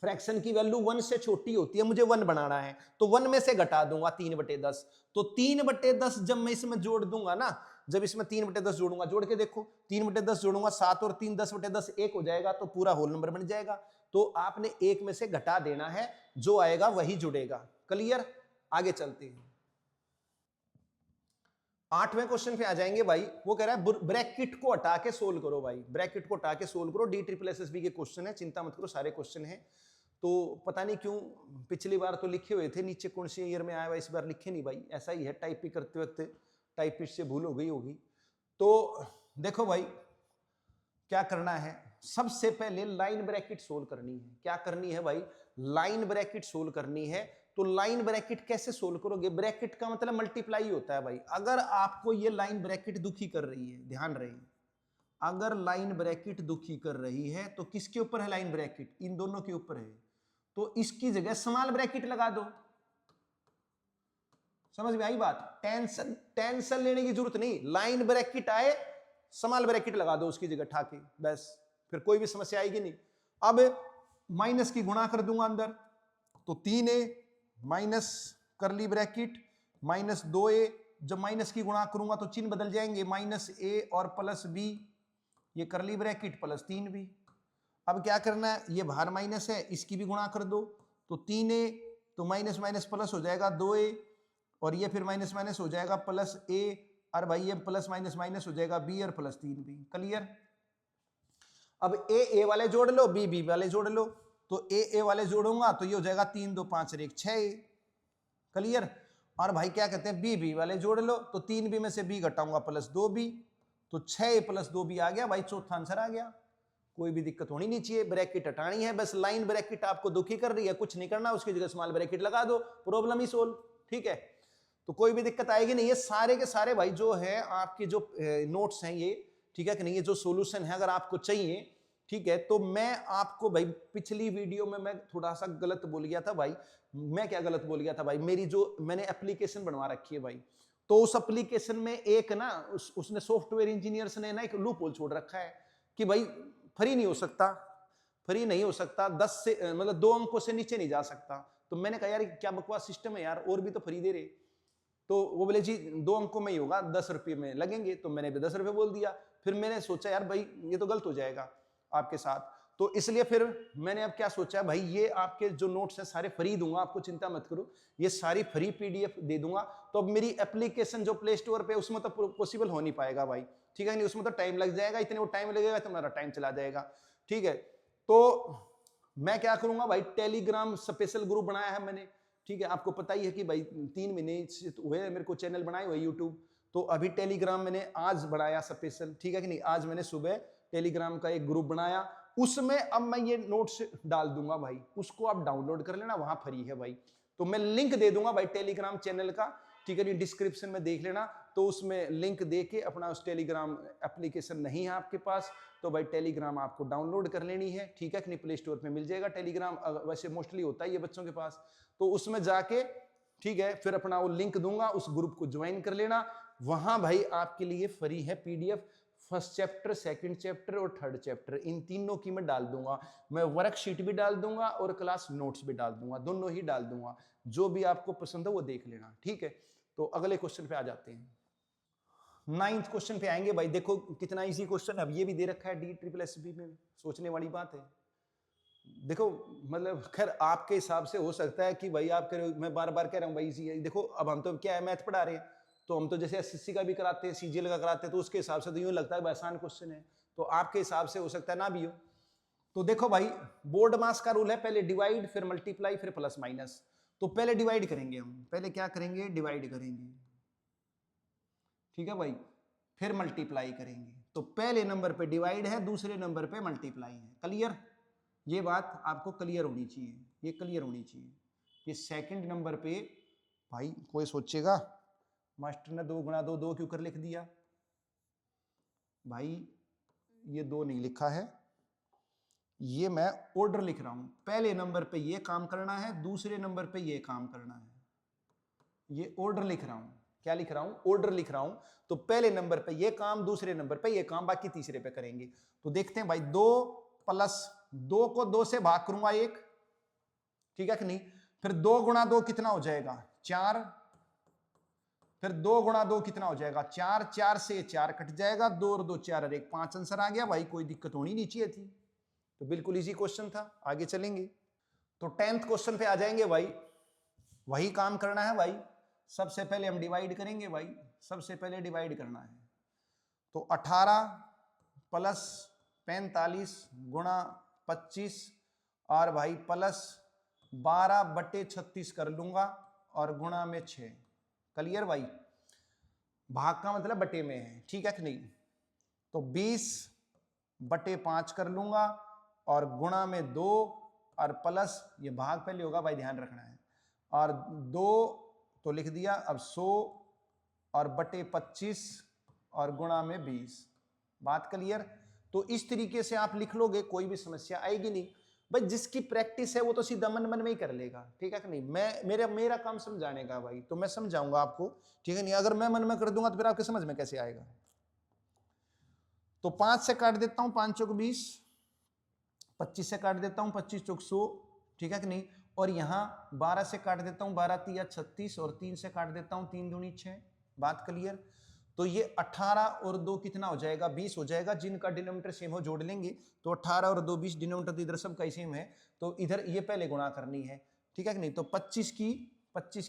फ्रैक्शन की वैल्यू 1 से छोटी होती है, मुझे 1 बनाना है, तो 1 में से घटा दूंगा 3/10, तो 3/10 जब मैं इसमें जोड़ दूंगा ना, जब इसमें 3/10 जोड़ूंगा, जोड़ के देखो, 3/10 जोड़ूंगा, 7 और 3 10/10 1 हो जाएगा, तो पूरा होल नंबर बन जाएगा। तो आपने 1 में से घटा देना है, जो आएगा वही जुड़ेगा। क्लियर? आगे चलते हैं, 8वें क्वेश्चन पे आ जाएंगे भाई। वो कह रहा है ब्रैकेट को हटा के सोल्व करो भाई, ब्रैकेट को हटा के सोल्व करो, DSSS के क्वेश्चन है, चिंता मत करो, सारे क्वेश्चन है। तो पता नहीं क्यों पिछली बार तो लिखे हुए थे नीचे कौन से ईयर में आया हुआ, इस बार लिखे नहीं भाई, ऐसा ही है, टाइपिंग करते वक्त टाइपिस्ट से भूल हो गई होगी। तो देखो भाई क्या करना है, सबसे पहले लाइन ब्रैकेट सोल्व करनी है। क्या करनी है भाई? लाइन ब्रैकेट सोल्व करनी है। तो लाइन ब्रैकेट कैसे सोल्व करोगे? ब्रैकेट का मतलब मल्टीप्लाई होता है भाई। अगर आपको ये लाइन ब्रैकेट दुखी कर रही है, ध्यान रहे, अगर लाइन ब्रैकेट दुखी कर रही है तो किसके ऊपर है लाइन ब्रैकेट? इन दोनों के ऊपर है, तो इसकी जगह स्मॉल ब्रैकेट लगा दो। समझ में आई बात? टेंशन लेने की जरूरत नहीं, लाइन ब्रैकेट आए स्मॉल ब्रैकेट लगा दो उसकी जगह ठाके, बस फिर कोई भी समस्या आएगी नहीं। अब माइनस की गुणा कर दूंगा अंदर, तो 3a माइनस करली ब्रैकेट माइनस 2a, जब माइनस की गुणा करूंगा तो चिन्ह बदल जाएंगे, -a और +b, ये करली ब्रैकेट प्लस 3b। अब क्या करना है, ये बाहर माइनस है, इसकी भी गुणा कर दो, तो 3a, तो माइनस माइनस प्लस हो जाएगा 2a, और ये फिर माइनस माइनस हो जाएगा +a, और भाई ये प्लस माइनस माइनस हो जाएगा b और प्लस 3b। क्लियर? अब a वाले जोड़ लो, b वाले जोड़ लो, तो a वाले जोड़ूंगा तो ये हो जाएगा 3 2 5 और 1 6a। क्लियर? और भाई क्या कहते हैं, b वाले जोड़ लो, तो 3b में से b घटाऊंगा +2b, तो 6a + 2b आ गया भाई, चौथा आंसर आ गया। कोई भी दिक्कत होनी नहीं चाहिए, ब्रैकेट हटानी है बस, लाइन ब्रैकेट आपको दुखी कर रही है, कुछ नहीं करना, उसकी जगह स्मॉल ब्रैकेट लगा दो, प्रॉब्लम ही सोल्व। ठीक है, तो कोई भी दिक्कत आएगी नहीं। ये सारे के सारे भाई जो है आपके जो नोट्स हैं ये, ठीक है कि नहीं, ये जो सॉल्यूशन है अगर आपको चाहिए, ठीक है, तो मैं आपको भाई पिछली वीडियो में मैं थोड़ा सा गलत बोल गया था भाई। मैं क्या गलत बोल गया था भाई, मेरी जो मैंने एप्लीकेशन बनवा रखी है भाई, तो उस एप्लीकेशन में एक ना उसने सॉफ्टवेयर इंजीनियर्स ने ना एक लूप होल छोड़ रखा है कि भाई फ्री नहीं हो सकता, फ्री नहीं हो सकता, 10 से मतलब 2 अंकों से नीचे नहीं जा सकता। तो मैंने कहा यार क्या बकवास सिस्टम है यार, और भी तो फ्री दे रहे। तो वो बोले जी 2 अंकों में ही होगा, 10 रुपये में लगेंगे। तो मैंने भी 10 रुपये बोल दिया। फिर मैंने सोचा यार भाई ये तो गलत हो जाएगा आपके साथ, तो इसलिए फिर मैंने अब क्या सोचा, भाई ये आपके जो नोट्स हैं सारे फ्री दूंगा, आपको चिंता मत करो, ये सारी फ्री पीडीएफ दे दूंगा। तो अब मेरी एप्लीकेशन जो प्ले स्टोर पे, उसमें तो पॉसिबल हो नहीं पाएगा भाई, ठीक है नहीं, उसमें तो टाइम लग जाएगा, इतने वो टाइम लगेगा तो हमारा टाइम चला जाएगा, ठीक है। तो मैं क्या करूंगा भाई, टेलीग्राम स्पेशल ग्रुप बनाया है मैंने, ठीक है। आपको पता ही है कि भाई 3 महीने हुए मेरे को चैनल बनाए हुए यूट्यूब, तो अभी टेलीग्राम मैंने आज बनाया स्पेशल, ठीक है कि नहीं, आज मैंने सुबह टेलीग्राम का एक ग्रुप बनाया, उसमें अब मैं ये नोट्स डाल दूंगा भाई, उसको आप डाउनलोड कर लेना, वहां फ्री है भाई। तो मैं लिंक दे दूंगा भाई टेलीग्राम चैनल का, ठीक है नहीं, डिस्क्रिप्शन में देख लेना। तो उसमें लिंक दे के अपना उस टेलीग्राम एप्लीकेशन नहीं है आपके पास तो भाई टेलीग्राम आपको डाउनलोड कर लेनी है, ठीक है कि नहीं, प्ले स्टोर पे मिल जाएगा टेलीग्राम, वैसे मोस्टली होता है ये बच्चों के पास। तो उसमें जाके, ठीक है, फिर अपना वो लिंक दूंगा, उस ग्रुप को ज्वाइन कर लेना। वहां भाई आपके लिए फ्री है PDF, first chapter, second chapter और थर्ड चैप्टर, इन तीनों की मैं डाल दूंगा। मैं वर्कशीट भी डाल दूंगा और क्लास नोट्स भी डाल दूंगा, दोनों ही डाल दूंगा, जो भी आपको पसंद हो वो देख लेना, ठीक है। तो अगले क्वेश्चन पे आ जाते हैं। 9th क्वेश्चन पे आएंगे भाई, देखो कितना इजी क्वेश्चन, अब ये भी दे रखा है DSSB में, सोचने वाली बात है। देखो मतलब खैर आपके हिसाब से हो सकता है कि भाई आप कह रहे हो, मैं बार बार कह रहा हूँ भाई इजी है। देखो अब हम तो क्या है, मैथ पढ़ा रहे हैं, तो हम तो जैसे SSC का भी कराते हैं, CGL का कराते हैं, तो उसके हिसाब से तो यूं लगता है आसान क्वेश्चन है, तो आपके हिसाब से हो सकता है ना भी हो। तो देखो भाई बोर्ड मास का रूल है, पहले डिवाइड फिर मल्टीप्लाई फिर प्लस माइनस। तो पहले डिवाइड करेंगे हम, पहले क्या करेंगे, डिवाइड करेंगे, ठीक है भाई, फिर मल्टीप्लाई करेंगे। तो पहले नंबर पे डिवाइड है, दूसरे नंबर पे मल्टीप्लाई है। क्लियर, ये बात आपको क्लियर होनी चाहिए, ये क्लियर होनी चाहिए। ये सेकंड नंबर पे भाई कोई सोचेगा मास्टर ने 2 गुणा 2 2 क्यों कर लिख दिया, भाई ये 2 नहीं लिखा है, ये मैं ऑर्डर लिख रहा हूं, पहले नंबर पे ये काम करना है, दूसरे नंबर पे ये काम करना है, ये ऑर्डर लिख रहा हूं। क्या लिख रहा हूं, ऑर्डर लिख रहा हूं। तो पहले नंबर पे ये काम, दूसरे नंबर पे ये काम, बाकी तीसरे पे करेंगे। तो देखते हैं भाई, 2 प्लस 2 को 2 से भाग करूंगा 1, ठीक है कि नहीं, फिर 2 गुणा 2 कितना हो जाएगा 4, फिर 2 गुणा 2 कितना हो जाएगा 4, 4 से 4 कट जाएगा, 2 और 2 4 और 1 5 आंसर आ गया भाई, कोई दिक्कत होनी नहीं चाहिए थी। तो बिल्कुल इजी क्वेश्चन था, आगे चलेंगे। तो 10th क्वेश्चन पे आ जाएंगे भाई, वही काम करना है भाई। सबसे पहले हम डिवाइड करेंगे भाई, सबसे पहले डिवाइड करना है। तो 18 प्लस 45 गुणा 25 और भाई प्लस 12/36 कर लूंगा और गुणा में 6। क्लियर भाई, भाग का मतलब बटे में है, ठीक है कि नहीं। तो 20/5 कर लूंगा और गुणा में 2 और प्लस, ये भाग पहले होगा भाई, ध्यान रखना है, और 2 तो लिख दिया, अब 100 और बटे 25 और गुणा में 20। बात क्लियर। तो इस तरीके से आप लिख लोगे, कोई भी समस्या आएगी नहीं भाई। जिसकी प्रैक्टिस है वो तो सीधा मन मन में ही कर लेगा, ठीक है कि नहीं। मेरा काम समझाने का भाई, तो मैं समझाऊंगा आपको, ठीक है नहीं। अगर मैं मन में कर दूंगा तो फिर आपके समझ में कैसे आएगा। तो 5 से काट देता हूं, 5 चौक 20, 25 से काट देता हूं, 25 चौक 100, ठीक है कि नहीं। और यहां 12 से काट देता हूं, 12 तिया 36 और 3 से काट देता हूं, 3 दूनी 6। बात क्लियर। तो ये 18 और 2 कितना हो जाएगा 20 हो जाएगा। जिनका डिनोमिनेटर सेम हो जोड़ लेंगे, तो 18 और 2 20, डिनोमिनेटर तो इधर सबका ही सेम है, तो इधर ये पहले गुणा करनी है, ठीक है कि नहीं। तो 25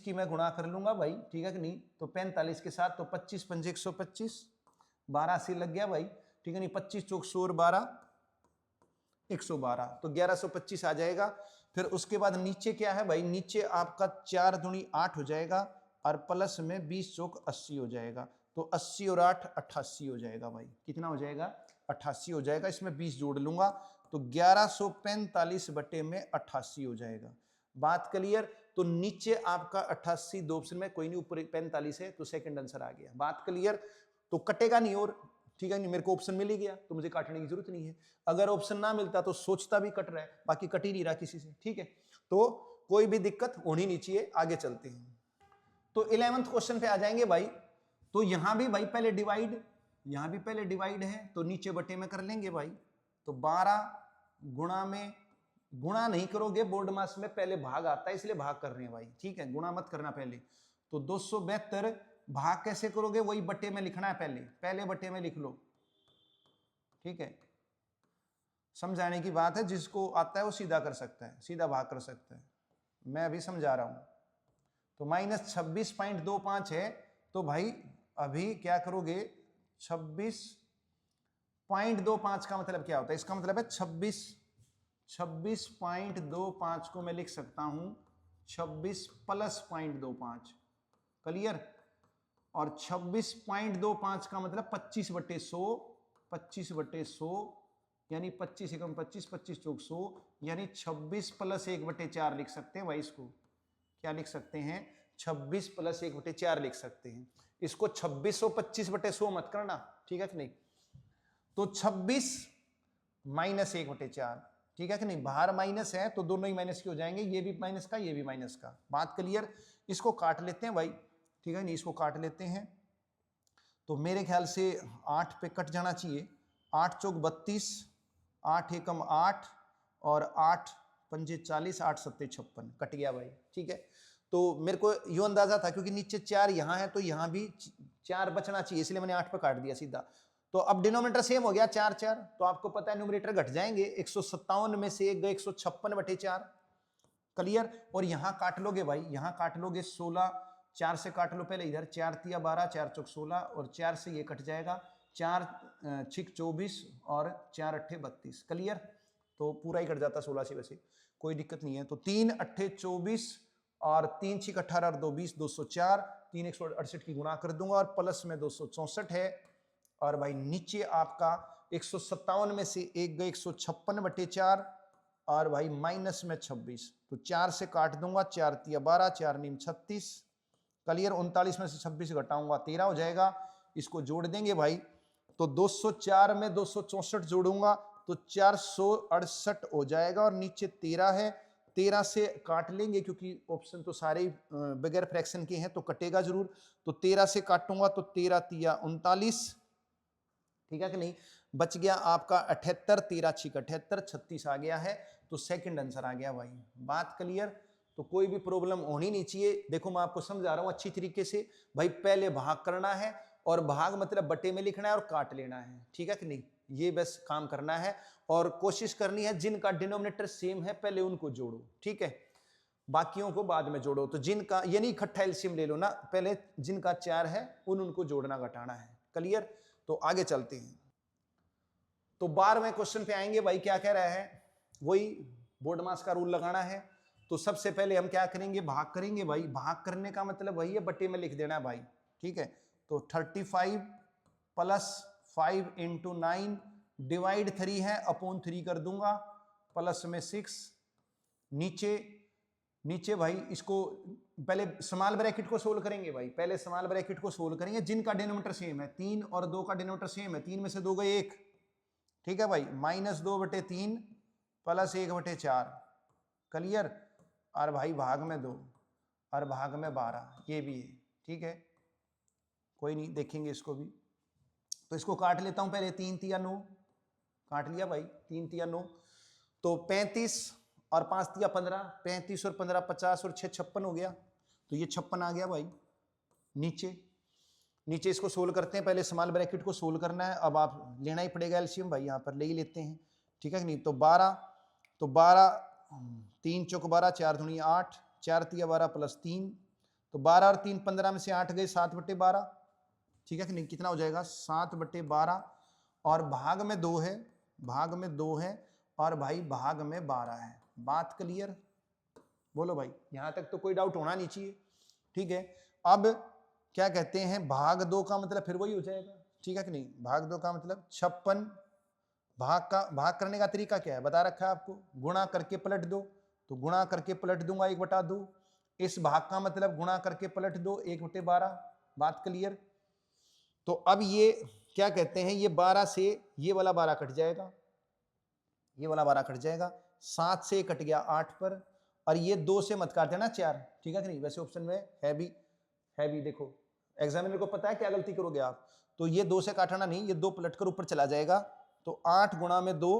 की मैं गुणा कर लूंगा भाई, ठीक है कि नहीं। तो 45 के साथ, तो 25 पंजे 125, 12 से लग गया भाई, ठीक है नहीं। 25 चौक 100 और 12 112, तो 1125 आ जाएगा। फिर उसके बाद नीचे क्या है भाई, नीचे आपका 4 दूनी 8 हो जाएगा और प्लस में 20 चौक 80 हो जाएगा। तो 80 और 8 88 हो जाएगा भाई। कितना हो जाएगा 88 हो जाएगा। इसमें 20 जोड़ लूंगा तो 1145 बटे में 88 हो जाएगा। बात क्लियर। तो नीचे आपका 88, 2 ऑप्शन में कोई नहीं, ऊपर 45 है, तो सेकंड आंसर आ गया। बात क्लियर। तो कटेगा नहीं, और ठीक है नहीं, मेरे को ऑप्शन मिल ही गया तो मुझे काटने की जरूरत नहीं है। अगर ऑप्शन ना मिलता तो सोचता भी कट रहा है, बाकी कट ही नहीं रहा किसी से, ठीक है। तो कोई भी दिक्कत होनी नहीं चाहिए। आगे चलते हैं। तो 11th क्वेश्चन पे आ जाएंगे भाई। तो यहां भी भाई पहले डिवाइड, यहां भी पहले डिवाइड है, तो नीचे बटे में कर लेंगे भाई। तो 12 गुणा में, गुणा नहीं करोगे बोर्ड मास में, पहले भाग आता है इसलिए भाग कर रहे हैं भाई, ठीक है, गुणा मत करना पहले। तो 272 भाग कैसे करोगे, वही बट्टे में लिखना है, पहले बट्टे में लिख लो, ठीक है। समझाने की बात है, जिसको आता है वो सीधा कर सकता है, सीधा भाग कर सकता है, मैं अभी समझा रहा हूं। तो -26.25 है, तो भाई अभी क्या करोगे, 26.25 का मतलब क्या होता है, इसका मतलब है 26.25 को मैं लिख सकता हूं 26 + 0.25, क्लियर। और 26.25 का मतलब 25/100, 25/100 यानी 25 एकम 25, 25 चौक 100, यानी 26 + 1/4 लिख सकते हैं भाई। इसको क्या लिख सकते हैं, 26 + 1/4 लिख सकते हैं। इसको 2625/100 मत करना, ठीक है कि नहीं। तो 26 - 1/4, ठीक है कि नहीं, बाहर माइनस है तो दोनों ही माइनस के हो जाएंगे, ये भी माइनस का ये भी माइनस का, बात क्लियर। इसको काट लेते हैं भाई, ठीक है नहीं, इसको काट लेते हैं। तो मेरे ख्याल से 8 पे कट जाना चाहिए, 8 चौक 32, 8 एकम 8 और 8 पंजे 40, 8 सत्ते 56, कट गया भाई, ठीक है। तो मेरे को यो अंदाजा था क्योंकि नीचे 4 यहाँ है तो यहाँ भी 4 बचना चाहिए, इसलिए मैंने 8 पे काट दिया सीधा। तो अब डिनोमिनेटर सेम हो गया 4 4, तो आपको पता है न्यूमरेटर घट जाएंगे, 157 में से एक गए 156/4, क्लियर। और यहाँ काट लोगे भाई, यहाँ काट लोगे 16, 4 से काट लो पहले इधर, 4 तिया 12, 4 चौक 16 और 4 से ये कट जाएगा, 4 छिक 24 और 4 अट्ठे 32, क्लियर। तो पूरा ही कट जाता 16 से, वैसे कोई दिक्कत नहीं है। तो 3 अट्ठे 24 और 3 छिक 18 और 2 20, 204, 3 168 की गुणा कर दूंगा और प्लस में 264 है। और भाई नीचे आपका 157 में से एक गए 156/4 और भाई माइनस में 26, तो 4 से काट दूंगा, 4 तिया 12, 4 नीम 36, क्लियर। 39 में से 26 घटाऊंगा 13 हो जाएगा, इसको जोड़ देंगे भाई। तो 204 में 264 जोड़ूंगा तो 468 हो जाएगा और नीचे 13 है, 13 से काट लेंगे क्योंकि ऑप्शन तो सारे बगैर फ्रैक्शन के हैं तो कटेगा जरूर। तो 13 से काटूंगा तो 13 तिया 39, ठीक है कि नहीं, बच गया आपका 78, 13 छिक 78, 36 आ गया है। तो सेकंड आंसर आ गया भाई, बात क्लियर। तो कोई भी प्रॉब्लम होनी नहीं चाहिए। देखो मैं आपको समझा रहा हूं अच्छी तरीके से भाई, पहले भाग करना है और भाग मतलब बटे में लिखना है और काट लेना है, ठीक है कि नहीं, ये बस काम करना है। और कोशिश करनी है जिनका डिनोमिनेटर सेम है पहले उनको जोड़ो, ठीक है, बाकियों को बाद में जोड़ो। तो जिनका यानी इकट्ठा एलसीएम ले लो ना, पहले जिनका 4 है उनको जोड़ना घटाना है, क्लियर। तो आगे चलते हैं। तो 12वें क्वेश्चन पे आएंगे भाई, क्या कह रहा है, वही बोर्ड मास का रूल लगाना है। तो सबसे पहले हम क्या करेंगे, भाग करेंगे भाई। भाग करने का मतलब वही है, बट्टे में लिख देना है भाई, ठीक है। तो 35 + 5 × 9 डिवाइड 3 है, अपॉन 3 कर दूंगा, प्लस में 6, नीचे भाई इसको पहले स्मॉल ब्रैकेट को सोल्व करेंगे भाई, पहले स्मॉल ब्रैकेट को सोल्व करेंगे। जिनका डिनोमिनेटर सेम है, 3 और 2 का डिनोमिनेटर सेम है, 3 में से 2 गए 1, ठीक है भाई, -2/3 + 1/4, क्लियर। और भाई भाग में 2 और भाग में 12, ये भी है, ठीक है, कोई नहीं, देखेंगे इसको भी। तो इसको काट लेता हूं पहले, 3 तिया 9, काट लिया भाई, 3 तिया 9, तो 35 और 5 तिया 15, 35 और 15 50 और 6 56 हो गया, तो ये 56 आ गया भाई। नीचे इसको सोल्व करते हैं, पहले स्मॉल ब्रैकेट को सोल्व करना है, अब आप लेना ही पड़ेगा एलसीएम भाई, यहाँ पर ले ही लेते हैं, ठीक है कि नहीं। तो 12, तो 12 3 चौक 12, 4 दूनी 8, 4 तिया 12 + 3, तो 12 और 3 15 में से 8 गए 7/12, ठीक है कि नहीं, कितना हो जाएगा 7/12। और भाग में 2 है, भाग में 2 है और भाई भाग में 12 है, बात क्लियर। बोलो भाई, यहां तक तो कोई डाउट होना नहीं चाहिए, ठीक है। अब क्या कहते हैं, भाग 2 का मतलब फिर वही हो जाएगा, ठीक है कि नहीं, भाग 2 का मतलब 56, भाग करने का तरीका क्या है बता रखा है आपको, गुणा करके पलट दो, तो गुणा करके पलट दूंगा 1/2, इस भाग का मतलब गुणा करके पलट दो 1/12, बात क्लियर। तो अब ये क्या कहते हैं, ये 12 से ये वाला 12 कट जाएगा, ये वाला 12 कट जाएगा, 7 से कट गया 8 पर, और ये 2 से मत काट देना 4, ठीक है कि नहीं, वैसे ऑप्शन में है भी, देखो एग्जामिनर को पता है क्या गलती करोगे आप, तो ये 2 से काटना नहीं, ये 2 पलट कर ऊपर चला जाएगा, तो 8 गुणा में 2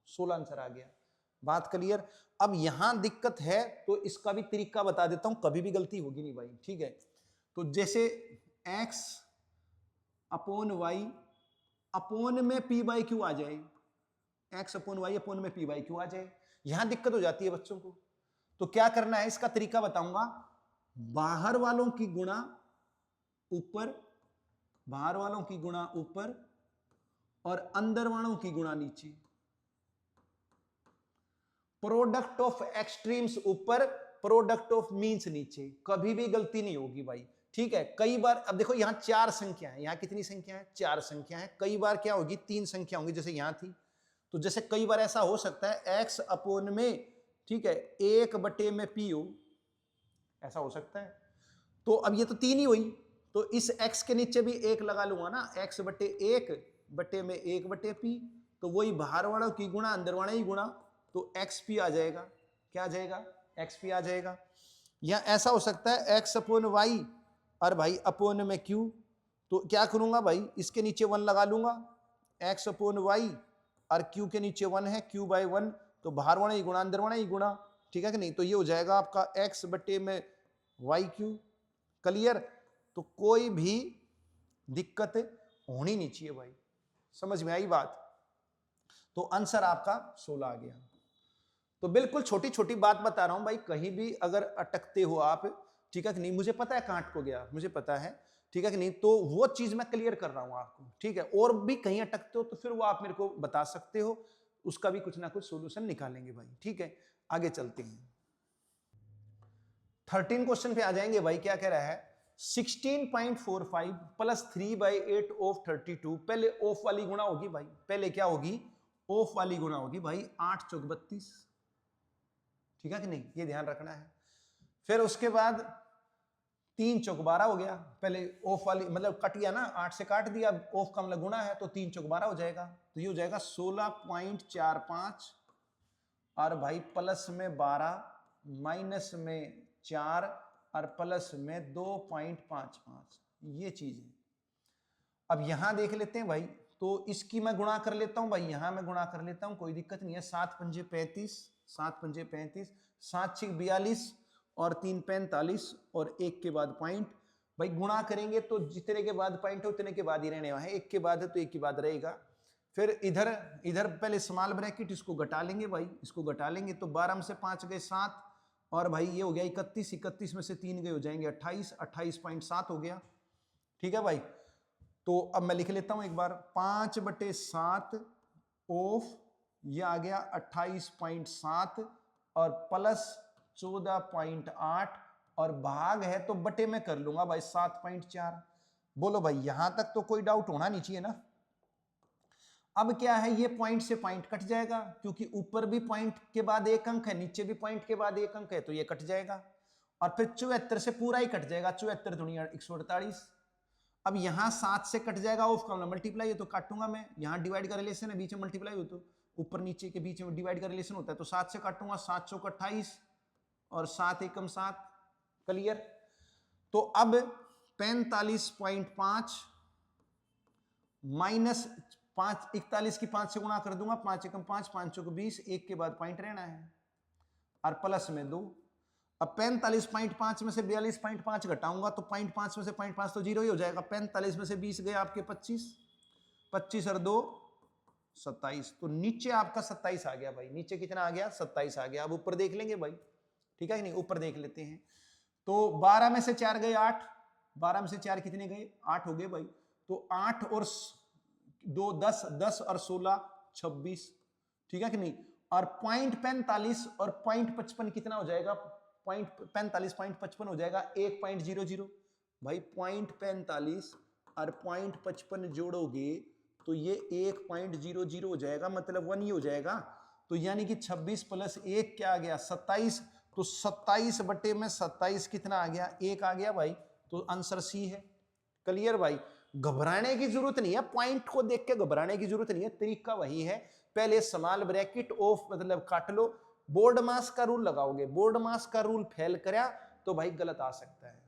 16 आंसर आ गया। बात क्लियर। अब यहां दिक्कत है तो इसका भी तरीका बता देता हूं, कभी भी गलती होगी नहीं भाई, ठीक है। तो जैसे x अपॉन वाई अपोन में पी बाई क्यू आ जाए, एक्स अपॉन वाई अपोन में पी बाई क्यू आ जाए, यहां दिक्कत हो जाती है बच्चों को। तो क्या करना है, इसका तरीका बताऊंगा। बाहर वालों की गुणा ऊपर, बाहर वालों की गुणा ऊपर और अंदर वालों की गुणा नीचे। प्रोडक्ट ऑफ एक्सट्रीम्स ऊपर, प्रोडक्ट ऑफ मीन्स नीचे, कभी भी गलती नहीं होगी भाई, ठीक है। कई बार अब देखो यहां 4 संख्या है, यहां कितनी संख्या है, 4 संख्या है। कई बार क्या होगी, 3 संख्या होंगी, जैसे यहां थी। तो जैसे कई बार ऐसा हो सकता है x अपोन में, ठीक है, 1 बटे में p हो, ऐसा हो सकता है। तो अब ये तो 3 ही हुई, तो इस x के नीचे भी 1 लगा लूंगा ना, x बटे 1 बटे में 1 बटे p, तो वही बाहर वालों की गुणा अंदर वाले ही गुणा, तो xp आ जाएगा। क्या आ जाएगा, xp आ जाएगा। या ऐसा हो सकता है x अपोन वाई और भाई अपोन में q, तो क्या करूंगा भाई, इसके नीचे 1 लगा लूंगा, x अपोन वाई और q के नीचे 1 है, q बाई 1, तो बाहर वाला ही गुणा अंदर वाला ही गुणा, ठीक है कि नहीं। तो ये हो जाएगा आपका x बटे में वाई क्यू। क्लियर। तो कोई भी दिक्कत होनी नहीं चाहिए भाई, समझ में आई बात। तो आंसर आपका 16 आ गया। तो बिल्कुल छोटी छोटी बात बता रहा हूं भाई, कहीं भी अगर अटकते हो आप, ठीक है कि नहीं, मुझे पता है कांट को गया, मुझे पता है, ठीक है कि नहीं, तो वो चीज मैं क्लियर कर रहा हूं आपको, ठीक है। और भी कहीं अटकते हो तो फिर वो आप मेरे को बता सकते हो, उसका भी कुछ ना कुछ सॉल्यूशन निकालेंगे भाई, ठीक है। आगे चलते हैं, 13 क्वेश्चन पे आ जाएंगे भाई। क्या कह रहा है, 16.45 प्लस 3/8 ऑफ 32। पहले ऑफ वाली गुणा होगी भाई, पहले क्या होगी, ऑफ वाली गुणा होगी भाई, 8 चौक 32, ठीक है कि नहीं, ये ध्यान रखना है। फिर उसके बाद 3 चौक 12 हो गया, पहले ऑफ वाली मतलब कट गया ना, 8 से काट दिया, ऑफ का मतलब गुणा है, तो 3 चौक 12 हो जाएगा, तो ये हो जाएगा 16.45 और भाई प्लस में 12 माइनस में 4 और प्लस में 2.55, ये चीज है। अब यहां देख लेते हैं भाई, तो इसकी मैं गुणा कर लेता हूं भाई, यहां मैं गुणा कर लेता हूं, कोई दिक्कत नहीं है। 7 पंजे 35, 7 पंजे 35, 7 6 42 और 3 45 और 1 के बाद पॉइंट। भाई गुणा करेंगे तो जितने के बाद पॉइंट है उतने के बाद ही रहने वाला है, 1 के बाद है तो 1 के बाद रहेगा। फिर इधर इधर पहले स्मॉल ब्रैकेट, इसको घटा लेंगे भाई, इसको घटा लेंगे तो 12 में से 5 गए 7 और भाई ये हो गया 31, 31 में से 3 गए हो जाएंगे 28, 28.7 हो गया, ठीक है भाई। तो अब मैं लिख लेता हूं एक बार, 5/7 ऑफ ये आ गया 28.7 और प्लस 14.8 और भाग है तो बटे में कर लूंगा भाई 7.4। बोलो भाई, यहां तक तो कोई डाउट होना नहीं चाहिए ना। अब क्या है, ये पॉइंट से पॉइंट कट जाएगा, क्योंकि ऊपर भी पॉइंट के बाद 1 अंक है, नीचे भी पॉइंट के बाद 1 अंक है, तो ये कट जाएगा। और फिर 74 से पूरा ही कट जाएगा, 74 दुनिया 148। अब यहां 7 से कट जाएगा, ऑफ का मल्टीप्लाई है तो काटूंगा मैं, यहां डिवाइड का रिलेशन है, बीच में मल्टीप्लाई हो तो ऊपर नीचे के बीच में डिवाइड का रिलेशन होता है, तो 7 से काटूंगा, 7 चौक 28 और 7 एकम 7। क्लियर। तो अब 45.5 माइनस 5, 41 की 5 से गुणा कर दूंगा, 5 एकम 5, 5 चौक 20, 1 के बाद पॉइंट रहना है और प्लस में 2। अब 45.5 में से 42.5 घटाऊंगा तो 0.5 में से 0.5 तो जीरो ही हो जाएगा। 45 में से 20 गए आपके 25, 25 और 2 27, तो नीचे आपका 27 आ गया भाई। नीचे कितना आ गया, 27 आ गया। अब ऊपर देख लेंगे भाई, ठीक है कि नहीं, ऊपर देख लेते हैं। तो 12 में से 4 गए 8, 12 में से 4 कितने गए, 8 हो गए भाई। तो 8 और 2 10, 10 और 16 26, ठीक है कि नहीं। और 0.45 और 0.55 कितना हो जाएगा, 0.45 हो जाएगा 1.00 भाई। 0.45 और 0.55 जोड़ोगे तो ये 1.00 हो जाएगा, मतलब 1 ही हो जाएगा। तो यानी कि 26 प्लस 1 क्या आ गया, 27। तो 27 बटे में 27 कितना आ गया, 1 आ गया भाई। तो आंसर सी है। क्लियर भाई, घबराने की जरूरत नहीं है, पॉइंट को देख के घबराने की जरूरत नहीं है, तरीका वही है। पहले स्मॉल ब्रैकेट ऑफ मतलब काट लो, बोर्ड मास का रूल लगाओगे, बोर्ड मास का रूल फेल करा तो भाई गलत आ सकता है,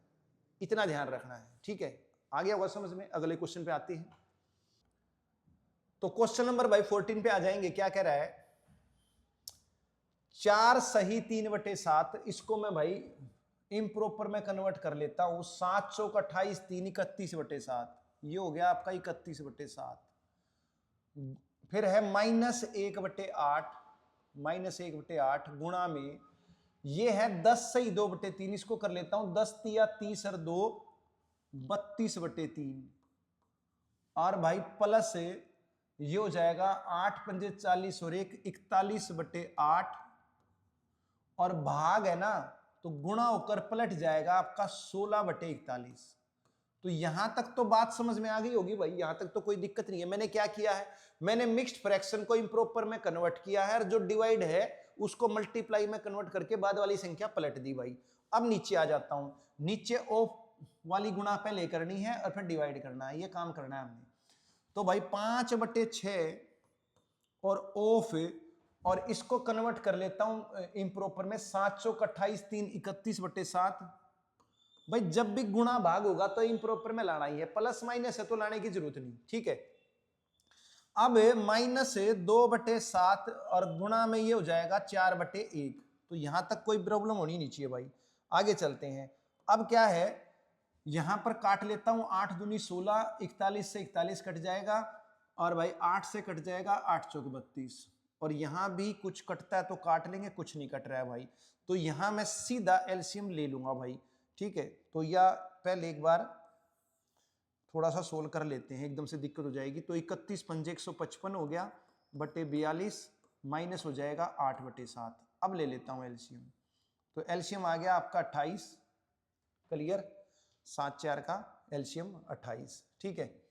इतना ध्यान रखना है, ठीक है। आ गया होगा समझ में। अगले क्वेश्चन पे आते हैं। तो क्वेश्चन नंबर भाई 14 पे आ जाएंगे। क्या कह रहा है, 4 सही 3/7, इसको मैं भाई इम्प्रॉपर में कन्वर्ट कर लेता हूं। 7 चौक 28, 3 31/7, ये हो गया आपका 31/7। फिर है -1/8, -1/8 गुणा में ये है 10 सही 2/3, इसको कर लेता हूं 10 तिया 30 और 2 32/3, और भाई प्लस ये हो जाएगा 8 पंजे 40 और 1 41/8, और भाग है ना तो गुणा होकर पलट जाएगा आपका 16/41। तो यहां तक तो बात समझ में आ गई होगी भाई, यहां तक तो कोई दिक्कत नहीं है। मैंने क्या किया है, मैंने मिक्स्ड फ्रैक्शन को इम्प्रॉपर में कन्वर्ट किया है, और जो डिवाइड है उसको मल्टीप्लाई में कन्वर्ट करके बाद वाली संख्या पलट दी भाई। अब नीचे आ जाता हूं, नीचे ऑफ वाली गुणा पहले करनी है और फिर डिवाइड करना है, ये काम करना है हमने। तो भाई 5/6 और ऑफ, और इसको कन्वर्ट कर लेता हूं इम्प्रॉपर में, 7 चौक 28, 3 31/7। भाई जब भी गुणा भाग होगा तो इम्प्रॉपर में लाना ही है, प्लस माइनस है तो लाने की जरूरत नहीं, ठीक है। अब -2/7 और गुणा में ये हो जाएगा 4/1, तो यहां तक कोई प्रॉब्लम होनी नहीं चाहिए भाई। आगे चलते हैं। अब क्या है, यहां पर काट लेता हूं, 8 दूनी 16, 41 से 41 कट जाएगा, और भाई 8 से कट जाएगा 8 चौक 32, और यहां भी कुछ कटता है तो काट लेंगे, कुछ नहीं कट रहा है भाई, तो यहां मैं सीधा एलसीएम ले लूंगा भाई, ठीक है। तो या पहले एक बार थोड़ा सा सोल्व कर लेते हैं, एकदम से दिक्कत हो जाएगी। तो 31 पंजे 155 हो गया बटे 42, माइनस हो जाएगा 8/7। अब ले लेता हूं एलसीएम, तो एलसीएम आ गया आपका 28, क्लियर, 7 4 का एलसीएम 28, ठीक है।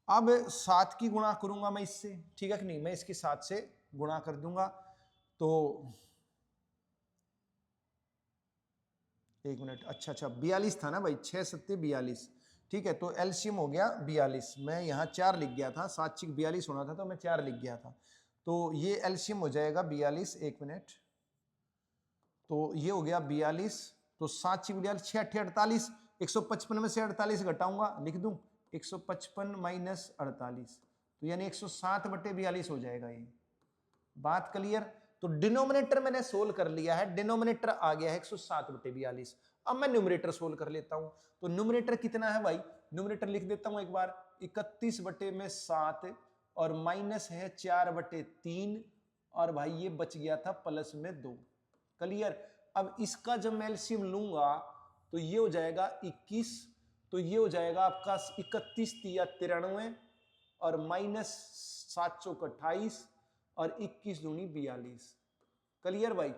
अब 7 की गुणा करूंगा मैं इससे, ठीक है कि नहीं, मैं इसके 7 से गुणा कर दूंगा, तो 1 मिनट, अच्छा 42 था ना भाई, 6 7 42, ठीक है। तो एलसीएम हो गया 42, मैं यहाँ 4 लिख गया था, 7 6 42 होना था तो मैं 4 लिख गया था, तो ये एलसीएम हो जाएगा 42, 1 मिनट, तो ये हो गया 42, तो 7 6 42 6 8 48, 155 में से 48 घटाऊंगा, लिख दूं 155 माइनस 48, तो यानी 107/42 हो जाएगा ये, बात क्लियर। तो डिनोमिनेटर मैंने सोल्व कर लिया है, डिनोमिनेटर आ गया है 107/42। अब मैं न्यूमरेटर सोल्व कर लेता हूं, तो न्यूमरेटर कितना है भाई, न्यूमरेटर लिख देता हूं एक बार, 31/7 और माइनस है 4/3, और भाई ये बच गया था प्लस में 2, क्लियर। अब इसका जब मैं एलसीएम लूंगा तो ये हो जाएगा 21, तो ये हो जाएगा आपका 31 तिया 93, और माइनस 7 चौक 28, और 21 दूनी 42, क्लियर भाई।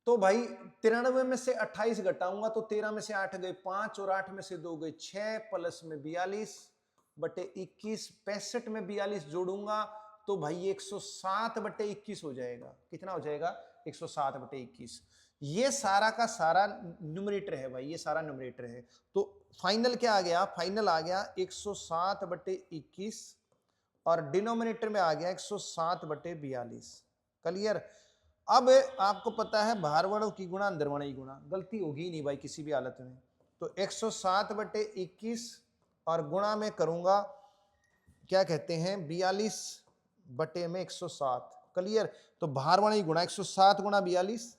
तो भाई 93 में से 28 घटाऊंगा तो 13 में से 8 गए 5, और 8 में से 2 गए 6, प्लस में 42 बटे 21, 65 में 42 जोड़ूंगा तो भाई ये 107/21 हो जाएगा। कितना हो जाएगा, 107/21। ये सारा का सारा न्यूमरेटर है भाई, ये सारा न्यूमरेटर है। तो फाइनल क्या आ गया, फाइनल आ गया 107/21, और डिनोमिनेटर में आ गया 107/42, क्लियर। अब आपको पता है बाहर वालों की गुणा अंदर वालों की गुणा, गलती होगी नहीं भाई किसी भी हालत में। तो 107/21 और गुणा में करूंगा क्या कहते हैं 42/107, क्लियर। तो बाहर वाली गुणा 107 गुणा 42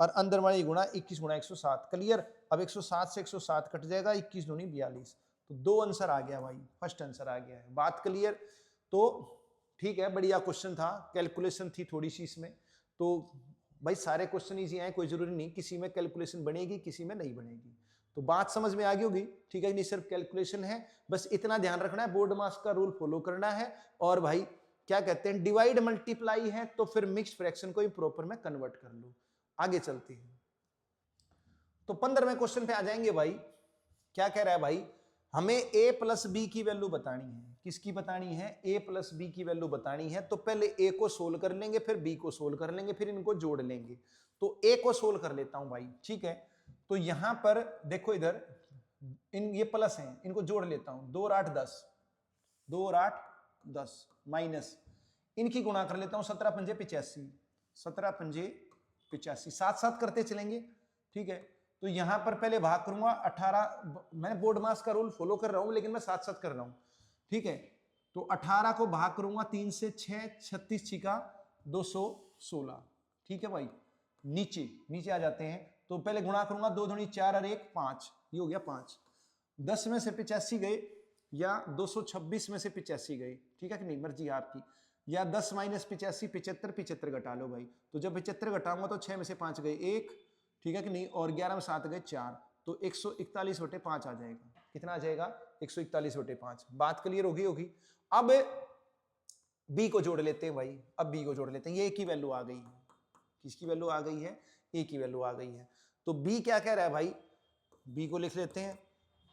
और अंदर वाली गुणा 21 गुणा 107, क्लियर। अब 107 से 107 कट जाएगा, 21 दूनी 42, तो 2 आंसर आ गया भाई, फर्स्ट आंसर आ गया है, बात क्लियर। तो ठीक है, बढ़िया क्वेश्चन था, कैलकुलेशन थी थोड़ी सी इसमें, तो भाई सारे क्वेश्चन इजी आए, कोई जरूरी नहीं किसी में कैलकुलेशन बनेगी किसी में नहीं बनेगी, तो बात समझ में आ गई होगी, ठीक है। नहीं सिर्फ कैलकुलेशन है, बस इतना ध्यान रखना है, बोर्ड मास का रूल फॉलो करना है, और भाई क्या कहते हैं डिवाइड मल्टीप्लाई है तो फिर मिक्स्ड फ्रैक्शन को प्रॉपर में कन्वर्ट कर लो। आगे चलते हैं, तो 15वें क्वेश्चन पे आ जाएंगे भाई। क्या कह रहा है भाई, हमें a प्लस बी की वैल्यू बतानी है। किसकी बतानी है, a प्लस बी की वैल्यू बतानी है। तो पहले a को सोल्व कर लेंगे, फिर b को सोल्व कर लेंगे, फिर इनको जोड़ लेंगे। तो a को सोल्व कर लेता हूं भाई, ठीक है। तो यहां पर देखो, इधर इन ये प्लस हैं, इनको जोड़ लेता हूं, 2 और 8 10, 2 और 8 10, माइनस इनकी गुणा कर लेता हूं, 17 पंजे 85, 17 पंजे 85, साथ साथ करते चलेंगे, ठीक है। तो यहां पर पहले भाग करूंगा 18, मैं बोर्ड मास का रूल फॉलो कर रहा हूं लेकिन मैं साथ साथ कर रहा हूं, ठीक है। तो 18 को भाग करूंगा 3 से 6, 36 छिका 216। ठीक है भाई, नीचे नीचे आ जाते हैं। तो पहले गुणा करूंगा, 2 दूनी 4 और 1 5, ये हो गया 5। 10 में से 85 गए या 226 में से 85 गए, ठीक है कि नहीं, मर्जी है आपकी। या 10 माइनस 85 75, 75 घटा लो भाई। तो जब 75 घटाऊंगा तो 6 में से 5 गए 1, ठीक है कि नहीं, और 11 में 7 गए 4, तो 141/5 आ जाएगा। कितना आ जाएगा? 141/5। बात क्लियर होगी। अब बी को जोड़ लेते हैं भाई, अब बी को जोड़ लेते हैं। ये एक ही वैल्यू आ गई है, किसकी वैल्यू आ गई है? एक ही वैल्यू आ गई है। तो बी क्या कह रहा है भाई, बी को लिख लेते हैं।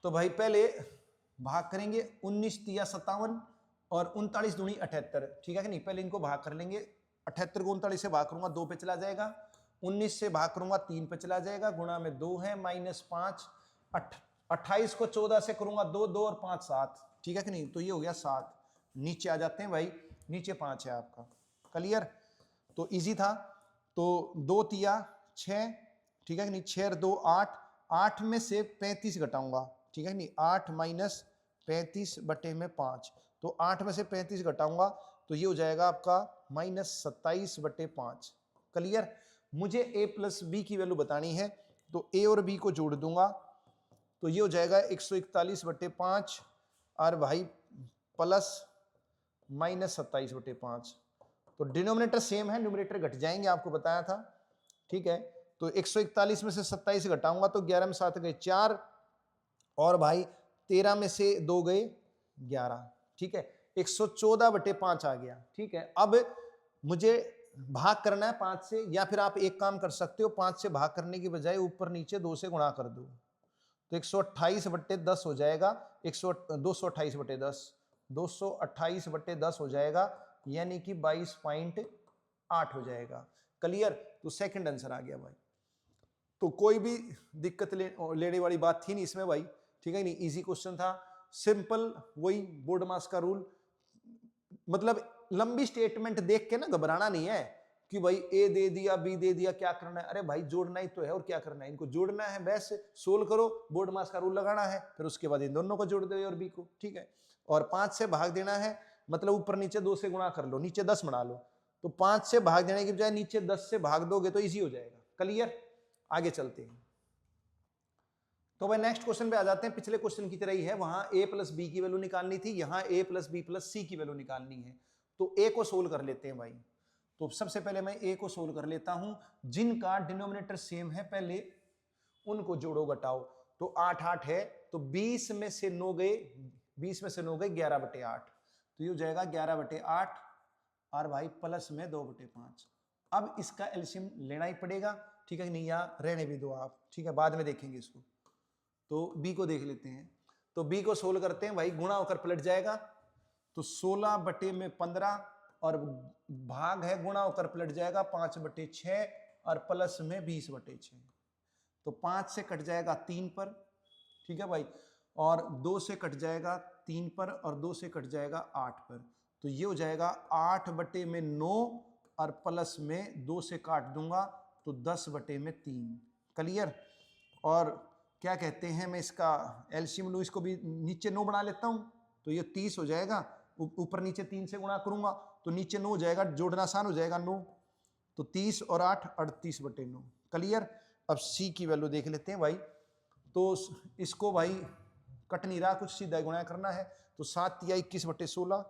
तो भाई पहले भाग करेंगे, 19 तिया 57 और 39 दूनी 78, ठीक है कि नहीं। पहले इनको भाग कर लेंगे, 78 को 39 से भाग करूंगा 2 पे चला जाएगा, 19 से भाग करूंगा 3 पे चला जाएगा, गुणा में 2 है, -5, 28 को 14 से करूंगा 2, 2 और 5 7, ठीक है कि नहीं। तो ये हो गया 7। नीचे आ जाते हैं भाई, नीचे 5 है आपका। क्लियर? तो इजी था। तो 2 तिया 6, ठीक है कि नहीं, 6 और 2 8, 8 में से 35 घटाऊंगा, ठीक है कि नहीं, 8 माइनस 35/5। तो 8 में से 35 घटाऊंगा तो ये हो जाएगा आपका -27/5। क्लियर? मुझे a प्लस बी की वैल्यू बतानी है, तो a और b को जोड़ दूंगा तो ये हो जाएगा 141/5 और भाई प्लस -27/5। तो डिनोमिनेटर सेम है, न्यूमरेटर घट जाएंगे, आपको बताया था। ठीक है, तो 141 में से 27 घटाऊंगा तो 11 में 7 गए 4 और भाई 13 में से 2 गए 11, ठीक है, 114/5 आ गया। ठीक है, अब मुझे भाग करना है 5 से, या फिर आप एक काम कर सकते हो, 5 से भाग करने की बजाय ऊपर नीचे 2 से गुणा कर दो, तो 128/10 हो जाएगा। 228/10 228/10 हो जाएगा, यानी कि 22.8 हो जाएगा। क्लियर? तो सेकंड आंसर आ गया भाई। तो कोई भी दिक्कत लेने वाली बात थी नहीं इसमें भाई, ठीक है नहीं, इजी क्वेश्चन था, सिंपल, वही बोर्ड मास का रूल। मतलब लंबी स्टेटमेंट देख के ना घबराना नहीं है कि भाई ए दे दिया बी दे दिया क्या करना है। अरे भाई जोड़ना ही तो है, और क्या करना है, इनको जोड़ना है, बस सोल्व करो, बोर्ड मास का रूल लगाना है, फिर उसके बाद इन दोनों को जोड़ दो, ए और बी को। ठीक है, और 5 से भाग देना है, मतलब ऊपर नीचे 2 से गुणा कर लो, नीचे 10 बना लो, तो 5 से भाग देने की बजाय नीचे 10 से भाग दोगे तो इजी हो जाएगा। क्लियर? आगे चलते हैं। तो भाई नेक्स्ट क्वेश्चन पे आ जाते हैं। पिछले क्वेश्चन की तरह ही है, वहां a प्लस बी की वैल्यू निकालनी थी, यहाँ a प्लस बी प्लस सी की वैल्यू निकालनी है। तो a को सोल्व कर लेते हैं भाई। तो सबसे पहले मैं a को सोल्व कर लेता हूं, जिनका डिनोमिनेटर सेम है पहले उनको जोड़ो घटाओ। तो 8 8 है, तो 20 में से 9 गए 11/8, तो ये हो जाएगा 11/8 और भाई प्लस में 2/5। अब इसका एलसीएम लेना ही पड़ेगा, ठीक है नहीं, यहाँ रहने भी दो आप, ठीक है, बाद में देखेंगे इसको। तो b को देख लेते हैं। तो b को सोल्व करते हैं भाई, गुणा होकर पलट जाएगा, तो 16/15 और भाग है, गुणा होकर पलट जाएगा 5/6 और प्लस में 20/6। तो 5 से कट जाएगा 3 पर, ठीक है भाई, और 2 से कट जाएगा 3 पर और 2 से कट जाएगा 8 पर। तो ये हो जाएगा 8/9 और प्लस में 2 से काट दूंगा तो 10/3। क्लियर? और क्या कहते हैं, मैं इसका एलसीएम लूं, इसको भी नीचे 9 बना लेता हूं, तो ये 30 हो जाएगा, ऊपर नीचे 3 से गुणा करूंगा तो नीचे 9 हो जाएगा, जोड़ना आसान हो जाएगा 9, तो 30 और 8 38/9। क्लियर? अब सी की वैल्यू देख लेते हैं भाई। तो इसको भाई कट नहीं रहा कुछ, सीधा गुणा करना है, तो 7 या 21/16,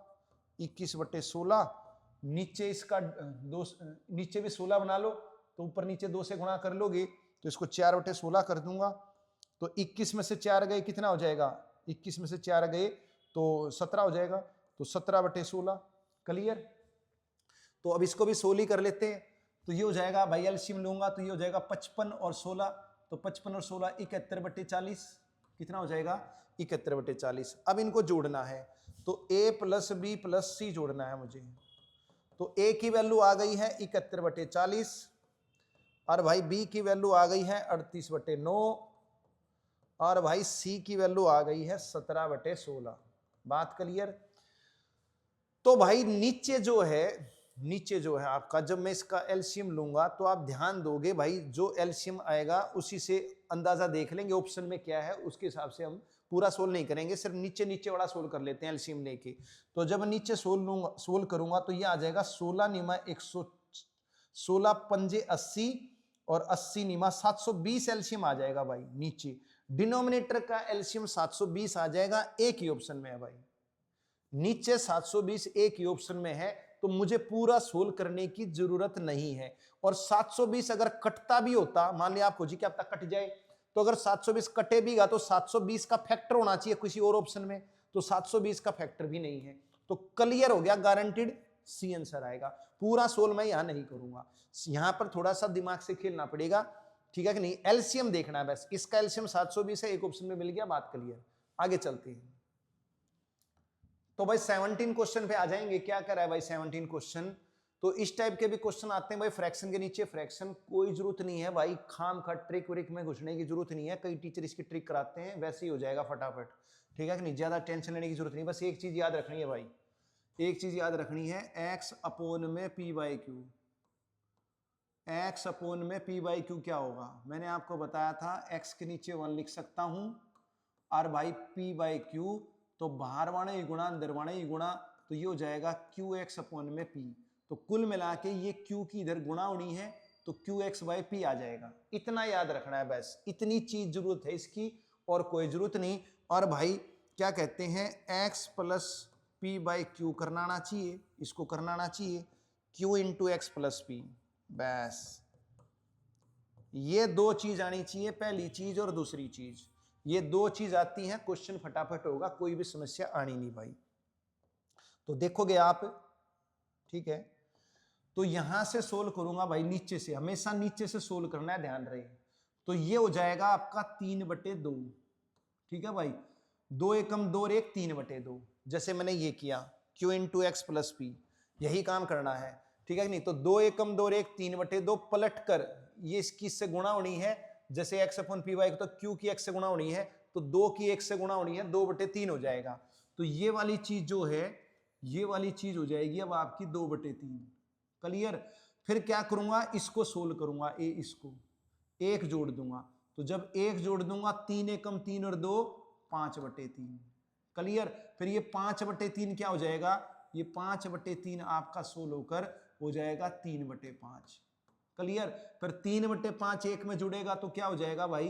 21/16, नीचे इसका 2, नीचे भी 16 बना लो, तो ऊपर नीचे 2 से गुणा कर लोगे तो इसको 4/16 कर दूंगा, तो 21 में से 4 गए कितना हो जाएगा, 21 में से 4 गए तो 17 हो जाएगा, तो 17/16। क्लियर? तो अब इसको भी 16 ही कर लेते हैं, तो ये हो जाएगा भाई, एलसीएम लूंगा तो ये हो जाएगा 55 और 16, तो 55 और 16 71/40, कितना हो जाएगा 71/40। अब इनको जोड़ना है, तो a प्लस बी प्लस सी जोड़ना है मुझे। तो a की वैल्यू आ गई है 71/40 और भाई b की वैल्यू आ गई है 38/9 और भाई c की वैल्यू आ गई है 17/16। बात क्लियर? तो भाई नीचे जो है नीचे जो है आपका, जब मैं इसका एलसीएम लूंगा तो आप ध्यान दोगे भाई, जो एलसीएम आएगा उसी से अंदाजा देख लेंगे ऑप्शन में क्या है, उसके हिसाब से हम पूरा सोल्व नहीं करेंगे, सिर्फ नीचे नीचे वाला सोल्व कर लेते हैं एलसीएम लेके। तो जब नीचे सोल्व करूंगा तो ये आ जाएगा 16 निमा 116 पंजे 80 और 80 निमा 720 एलसीएम आ जाएगा भाई नीचे। डिनोमिनेटर का एलसीएम 720 आ जाएगा, एक ही ऑप्शन में है भाई, नीचे 720 एक ही ऑप्शन में है, तो मुझे पूरा सोल्व करने की जरूरत नहीं है। और 720 अगर कटता भी होता, मान लिया आपको जी क्या पता कट जाए, तो अगर 720 कटे भी गा तो 720 का फैक्टर होना चाहिए किसी और ऑप्शन में, तो 720 का फैक्टर भी नहीं है, तो क्लियर हो गया, गारंटीड सी आंसर आएगा। पूरा सोल्व मैं यहां नहीं करूंगा, यहां पर थोड़ा सा दिमाग से खेलना पड़ेगा, ठीक है कि नहीं। एलसीएम देखना है बस, इसका एलसीएम 720 है, एक ऑप्शन में मिल गया, बात क्लियर। आगे चलते हैं। तो भाई 17 क्वेश्चन पे आ जाएंगे। क्या कर रहा है भाई 17 क्वेश्चन, तो इस टाइप के भी क्वेश्चन आते हैं भाई, फ्रैक्शन के नीचे फ्रैक्शन, कोई जरूरत नहीं है भाई खाम खा ट्रिक व्रिक में घुसने की जरूरत नहीं है, कई टीचर इसकी ट्रिक कराते हैं, वैसे ही हो जाएगा फटाफट, ठीक है कि नहीं, ज्यादा टेंशन लेने की जरूरत नहीं। बस एक चीज याद रखनी है भाई, एक चीज याद रखनी है, एक्स अपोन में P by Q, x upon में पी बाई क्यू क्या होगा, मैंने आपको बताया था एक्स के नीचे 1 लिख सकता हूं, और भाई पी बाई क्यू तो बाहर वाले ही गुणा अंदर वाले ही गुणा, तो ये हो जाएगा क्यू एक्स अपॉन में पी, तो कुल मिला के ये क्यू की इधर गुणा होनी है, तो क्यू एक्स बाई पी आ जाएगा। इतना याद रखना है बस, इतनी चीज जरूरत है इसकी, और कोई जरूरत नहीं। और भाई क्या कहते हैं, x plus P by Q करना आना चाहिए, इसको करना आना चाहिए, Q into x plus P, बस ये दो चीज आनी चाहिए, पहली चीज और दूसरी चीज, ये दो चीज आती हैं, क्वेश्चन फटाफट होगा, कोई भी समस्या आनी नहीं भाई। तो देखोगे आप, ठीक है, तो यहां से सोल्व करूंगा भाई, नीचे से, हमेशा नीचे से सोल्व करना है, ध्यान रहे। तो ये हो जाएगा आपका 3/2, ठीक है भाई, 2 एकम 2 और 1 3/2, जैसे मैंने ये किया Q into x plus P, यही काम करना है, ठीक है कि नहीं। तो 2 एकम 2 और 1 3/2 पलट कर ये इसकी से गुणा होनी है, जैसे x अपॉन पी वाई, तो q की x से गुणा होनी है, तो 2 की x से गुणा होनी है, 2/3 हो जाएगा। तो ये वाली चीज जो है, ये वाली चीज हो जाएगी अब आपकी 2/3, क्लियर। फिर क्या करूंगा, इसको सोल्व करूंगा, इसको 1 जोड़ दूंगा, तो जब 1 जोड़ दूंगा 3 एकम 3 और 2 5/3, क्लियर। फिर ये 5/3 क्या हो जाएगा, ये 5/3 आपका सोल्व होकर हो जाएगा 3/5, क्लियर। फिर 3/5 1 में जुड़ेगा तो क्या हो जाएगा भाई,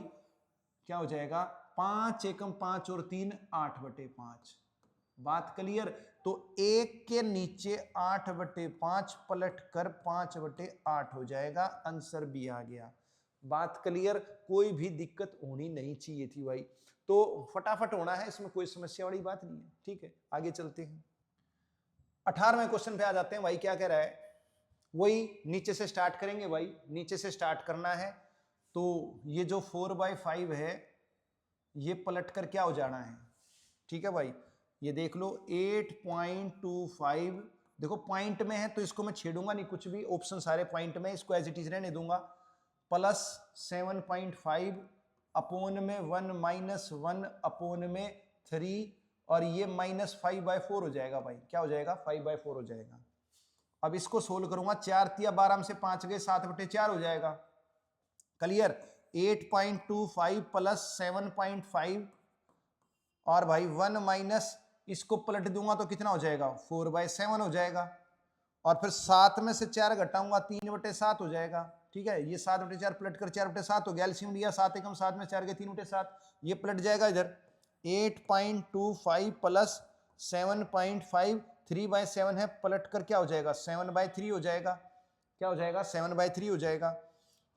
क्या हो जाएगा, 5 एकम 5 और 3 8/5, बात क्लियर। तो 1 के नीचे 8/5 पलट कर 5/8 हो जाएगा, आंसर भी आ गया, बात क्लियर। कोई भी दिक्कत होनी नहीं चाहिए थी भाई, तो फटाफट होना है, इसमें कोई समस्या वाली बात नहीं है, ठीक है। आगे चलते हैं, 18वें क्वेश्चन पे आ जाते हैं भाई। क्या कह रहा है, वही नीचे से स्टार्ट करेंगे भाई, नीचे से स्टार्ट करना है। तो ये जो 4/5 है, ये पलट कर क्या हो जाना है, ठीक है भाई, ये देख लो 8.25, देखो पॉइंट में है तो इसको मैं छेड़ूंगा नहीं कुछ भी, ऑप्शन सारे पॉइंट में, इसको एज इट इज रहने दूंगा, प्लस 7.5 अपोन में 1 माइनस 1 अपोन में 3, और ये -5/4 हो जाएगा भाई, क्या हो जाएगा, 5/4 हो जाएगा। अब इसको सोल्व करूंगा, 4 तिया 12 में से 5 गए, 7/4 हो जाएगा, क्लियर। 8.25 प्लस 7.5 और भाई 1 माइनस, इसको पलट दूंगा तो कितना हो जाएगा, 4/7 हो जाएगा। और फिर 7 में से 4 घटाऊंगा 3/7 हो जाएगा, ठीक है। ये 7/4 पलट कर 4/7 हो गया, एलसीएम लिया 7 एकम 7 में 4 गए 3/7, ये पलट जाएगा इधर, 8.25 प्लस 7.5 3/7 है, पलट कर क्या हो जाएगा, 7/3 हो जाएगा, क्या हो जाएगा, 7/3 हो जाएगा।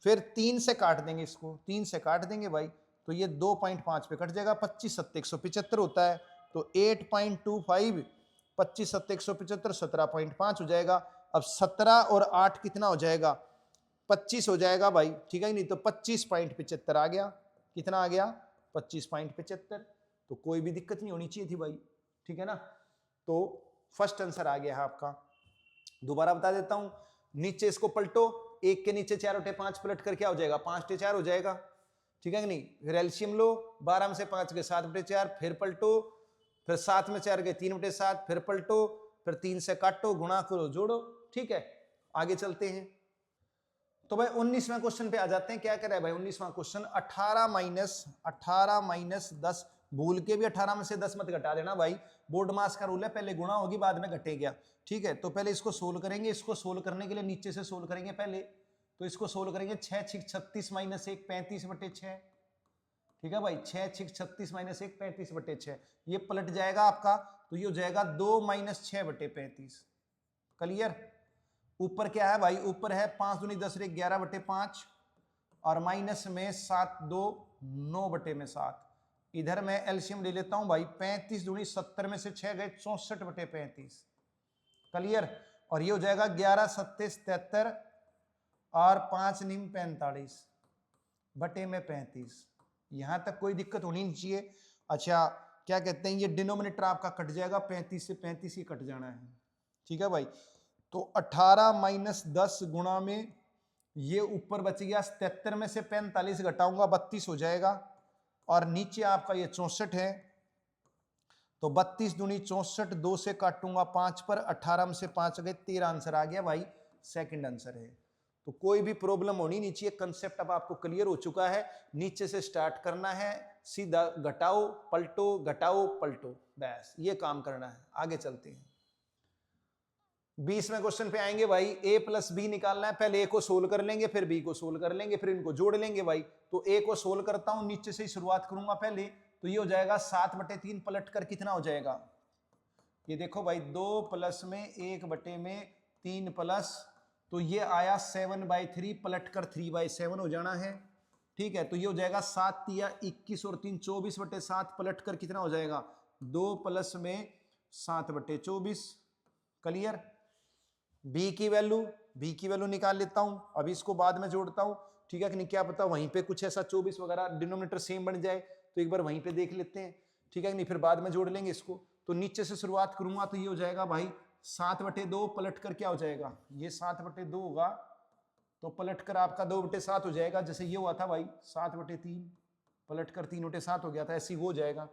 फिर 3 से काट देंगे, इसको 3 से काट देंगे भाई, तो ये 2.5 पे कट जाएगा, 25 7 175 होता है, तो 8.25 25 7 175 17.5 हो जाएगा। अब 17 और 8 कितना हो जाएगा, 25 हो जाएगा भाई, ठीक है नहीं, तो 25.75 आ गया, कितना आ गया, 25.75, तो कोई भी दिक्कत नहीं होनी चाहिए थी भाई, ठीक है ना। तो फर्स्ट आंसर आ गया है आपका। दोबारा बता देता हूं, नीचे इसको पलटो, 1 के नीचे 4/5 पलट कर क्या हो जाएगा, 5/4 हो जाएगा, ठीक है कि नहीं। फिर एलसीएम लो, 12 में से 5 गए 7/4, फिर पलटो, फिर 7 में 4 गए 3/7, फिर पलटो, फिर 3 से काटो, गुणा करो, जोड़ो, ठीक है, आगे चलते हैं। तो भाई 19वें क्वेश्चन पे आ जाते हैं। क्या कह रहा है भाई 19वां क्वेश्चन, 18 माइनस 10, भूल के भी 18 में से 10 मत घटा देना भाई, बोर्ड मास का रूल है, पहले गुणा होगी बाद में घटेगा। ठीक है, तो पहले इसको सोल्व करेंगे। इसको सोल्व करने के लिए नीचे से सोल्व करेंगे पहले, तो इसको सोल्व करेंगे 6 6 36 माइनस 1 35/6। ठीक है भाई, 6 6 36 माइनस 1 35/6, ये पलट जाएगा आपका, तो ये हो जाएगा 2 माइनस 6/35। क्लियर। ऊपर क्या है भाई, ऊपर है 5 दूनी 10 रे 11/5 और माइनस में 7 2 9/7। इधर मैं एलसीएम ले लेता हूं भाई, 35 दूनी 70 में से 6 गए 64/35। क्लियर। और ये हो जाएगा 11 7 73 और 5 निम 45/35। यहां तक कोई दिक्कत होनी नहीं चाहिए। अच्छा, क्या कहते हैं, ये डिनोमिनेटर आपका कट जाएगा, 35 से 35 ही कट जाना है। ठीक है भाई, तो 18 माइनस 10 गुणा में ये ऊपर बच गया 77 में से 45 घटाऊंगा 32 हो जाएगा, और नीचे आपका ये 64 है, तो 32 दूनी 64, 2 से काटूंगा 5 पर, 18 में से 5 गए 13, आंसर आ गया भाई, सेकंड आंसर है। तो कोई भी प्रॉब्लम होनी नहीं चाहिए, कंसेप्ट अब आपको क्लियर हो चुका है। नीचे से स्टार्ट करना है, सीधा घटाओ पलटो, बस ये काम करना है। आगे चलते हैं, 20वें क्वेश्चन पे आएंगे भाई। a प्लस बी निकालना है, पहले a को सोल्व कर लेंगे, फिर b को सोल्व कर लेंगे, फिर इनको जोड़ लेंगे भाई। तो a को सोल्व करता हूं, नीचे से ही शुरुआत करूंगा पहले, तो ये हो जाएगा 7/3, पलट कर कितना हो जाएगा, ये देखो भाई 2 प्लस में 1/3 प्लस, तो ये आया 7/3, पलट कर 3/7 हो जाना है। ठीक है, तो ये हो जाएगा 7 या 21 और 3 24/7, पलट कर कितना हो जाएगा 2 प्लस में 7/24। क्लियर। b की वैल्यू निकाल लेता हूं, अभी इसको बाद में जोड़ता हूं। ठीक है कि नहीं, क्या पता वहीं पे कुछ ऐसा 24 वगैरह डिनोमिनेटर सेम बन जाए, तो एक बार वहीं पे देख लेते हैं। ठीक है कि नहीं, फिर बाद में जोड़ लेंगे इसको। तो नीचे से शुरुआत करूंगा, तो ये हो जाएगा भाई 7/2, पलट कर क्या हो जाएगा, ये 7/2 होगा, तो पलट कर आपका 2/7 हो जाएगा, जैसे ये हुआ था भाई 7/3, पलट कर 3/7 हो गया था, ऐसे ही हो जाएगा।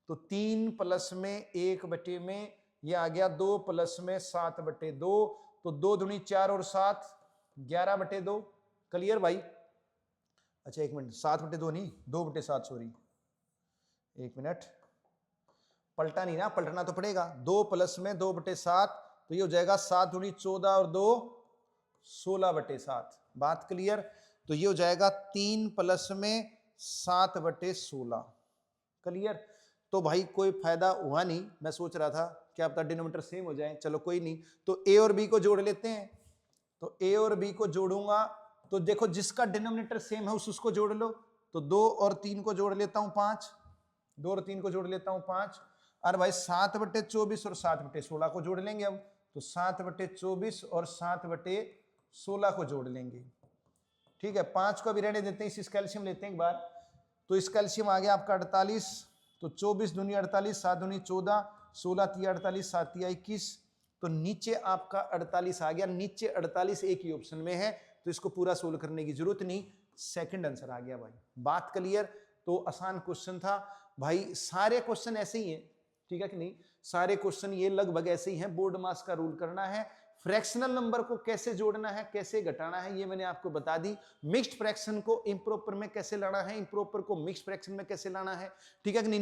तो 3 प्लस में 1 में ये आ गया 2 प्लस में 7/2, तो 2 दूनी 4 और 7 11/2। क्लियर भाई। अच्छा एक मिनट, 7/2 नहीं 2/7, सॉरी, एक मिनट, पलटा नहीं ना, पलटना तो पड़ेगा। 2 प्लस में 2/7, तो ये हो जाएगा 7 दूनी 14 और 2 16/7। बात क्लियर। तो ये हो जाएगा 3 प्लस में 7/16। क्लियर। तो भाई कोई फायदा हुआ नहीं, मैं सोच रहा था क्या पता डिनोमिनेटर सेम हो जाए, चलो कोई नहीं। तो a और b को जोड़ लेते हैं, तो a और b को जोड़ूंगा, तो देखो जिसका डिनोमिनेटर सेम है उसको जोड़ लो। तो 2 और 3 को जोड़ लेता हूं 5, 2 और 3 को जोड़ लेता हूं 5, और भाई 7/24 और 7/16 को जोड़ लेंगे अब, तो 7/24 और 7/16 को जोड़ लेंगे। ठीक है, 5 को अभी रहने देते हैं, इस कैल्शियम लेते हैं एक बार। तो इस कैल्शियम आ गया आपका 48, तो 24 दूनी 48, 7 दूनी 14, 16 तिया 48, 7 तिया 21, तो नीचे आपका 48 आ गया। नीचे 48 एक ही ऑप्शन में है, तो इसको पूरा सोल्व करने की जरूरत नहीं, सेकंड आंसर आ गया भाई। बात क्लियर। तो आसान क्वेश्चन था भाई, सारे क्वेश्चन ऐसे ही हैं। ठीक है कि नहीं, सारे क्वेश्चन ये लगभग ऐसे ही हैं। बोर्ड मास का रूल करना है, फ्रैक्शनल नंबर को कैसे जोड़ना है, कैसे घटाना है, ये मैंने आपको बता दी। मिक्स्ड फ्रैक्शन को इम्प्रॉपर में कैसे लाना है, इम्प्रॉपर को मिक्स्ड फ्रैक्शन में कैसे लाना है। ठीक है कि नहीं,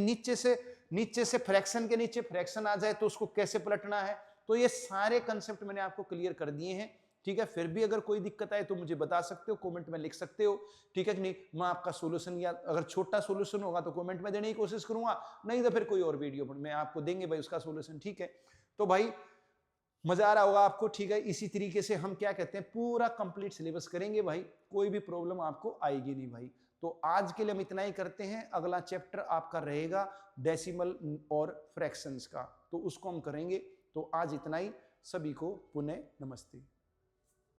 नीचे से फ्रैक्शन के नीचे फ्रैक्शन आ जाए तो उसको कैसे पलटना है। तो ये सारे कंसेप्ट मैंने आपको क्लियर कर दिए हैं। ठीक है, फिर भी अगर कोई दिक्कत आए तो मुझे बता सकते हो, कमेंट में लिख सकते हो। ठीक है कि नहीं, मैं आपका सॉल्यूशन, या अगर छोटा सॉल्यूशन होगा तो कमेंट में देने की कोशिश करूंगा, नहीं तो फिर कोई और वीडियो में आपको देंगे भाई उसका सॉल्यूशन। ठीक है, तो भाई मजा आ रहा होगा आपको। ठीक है, इसी तरीके से हम क्या कहते हैं, पूरा कंप्लीट सिलेबस करेंगे भाई, कोई भी प्रॉब्लम आपको आएगी नहीं भाई। तो आज के लिए हम इतना ही करते हैं, अगला चैप्टर आपका रहेगा डेसिमल और फ्रैक्शंस का, तो उसको हम करेंगे। तो आज इतना ही, सभी को पुनः नमस्ते।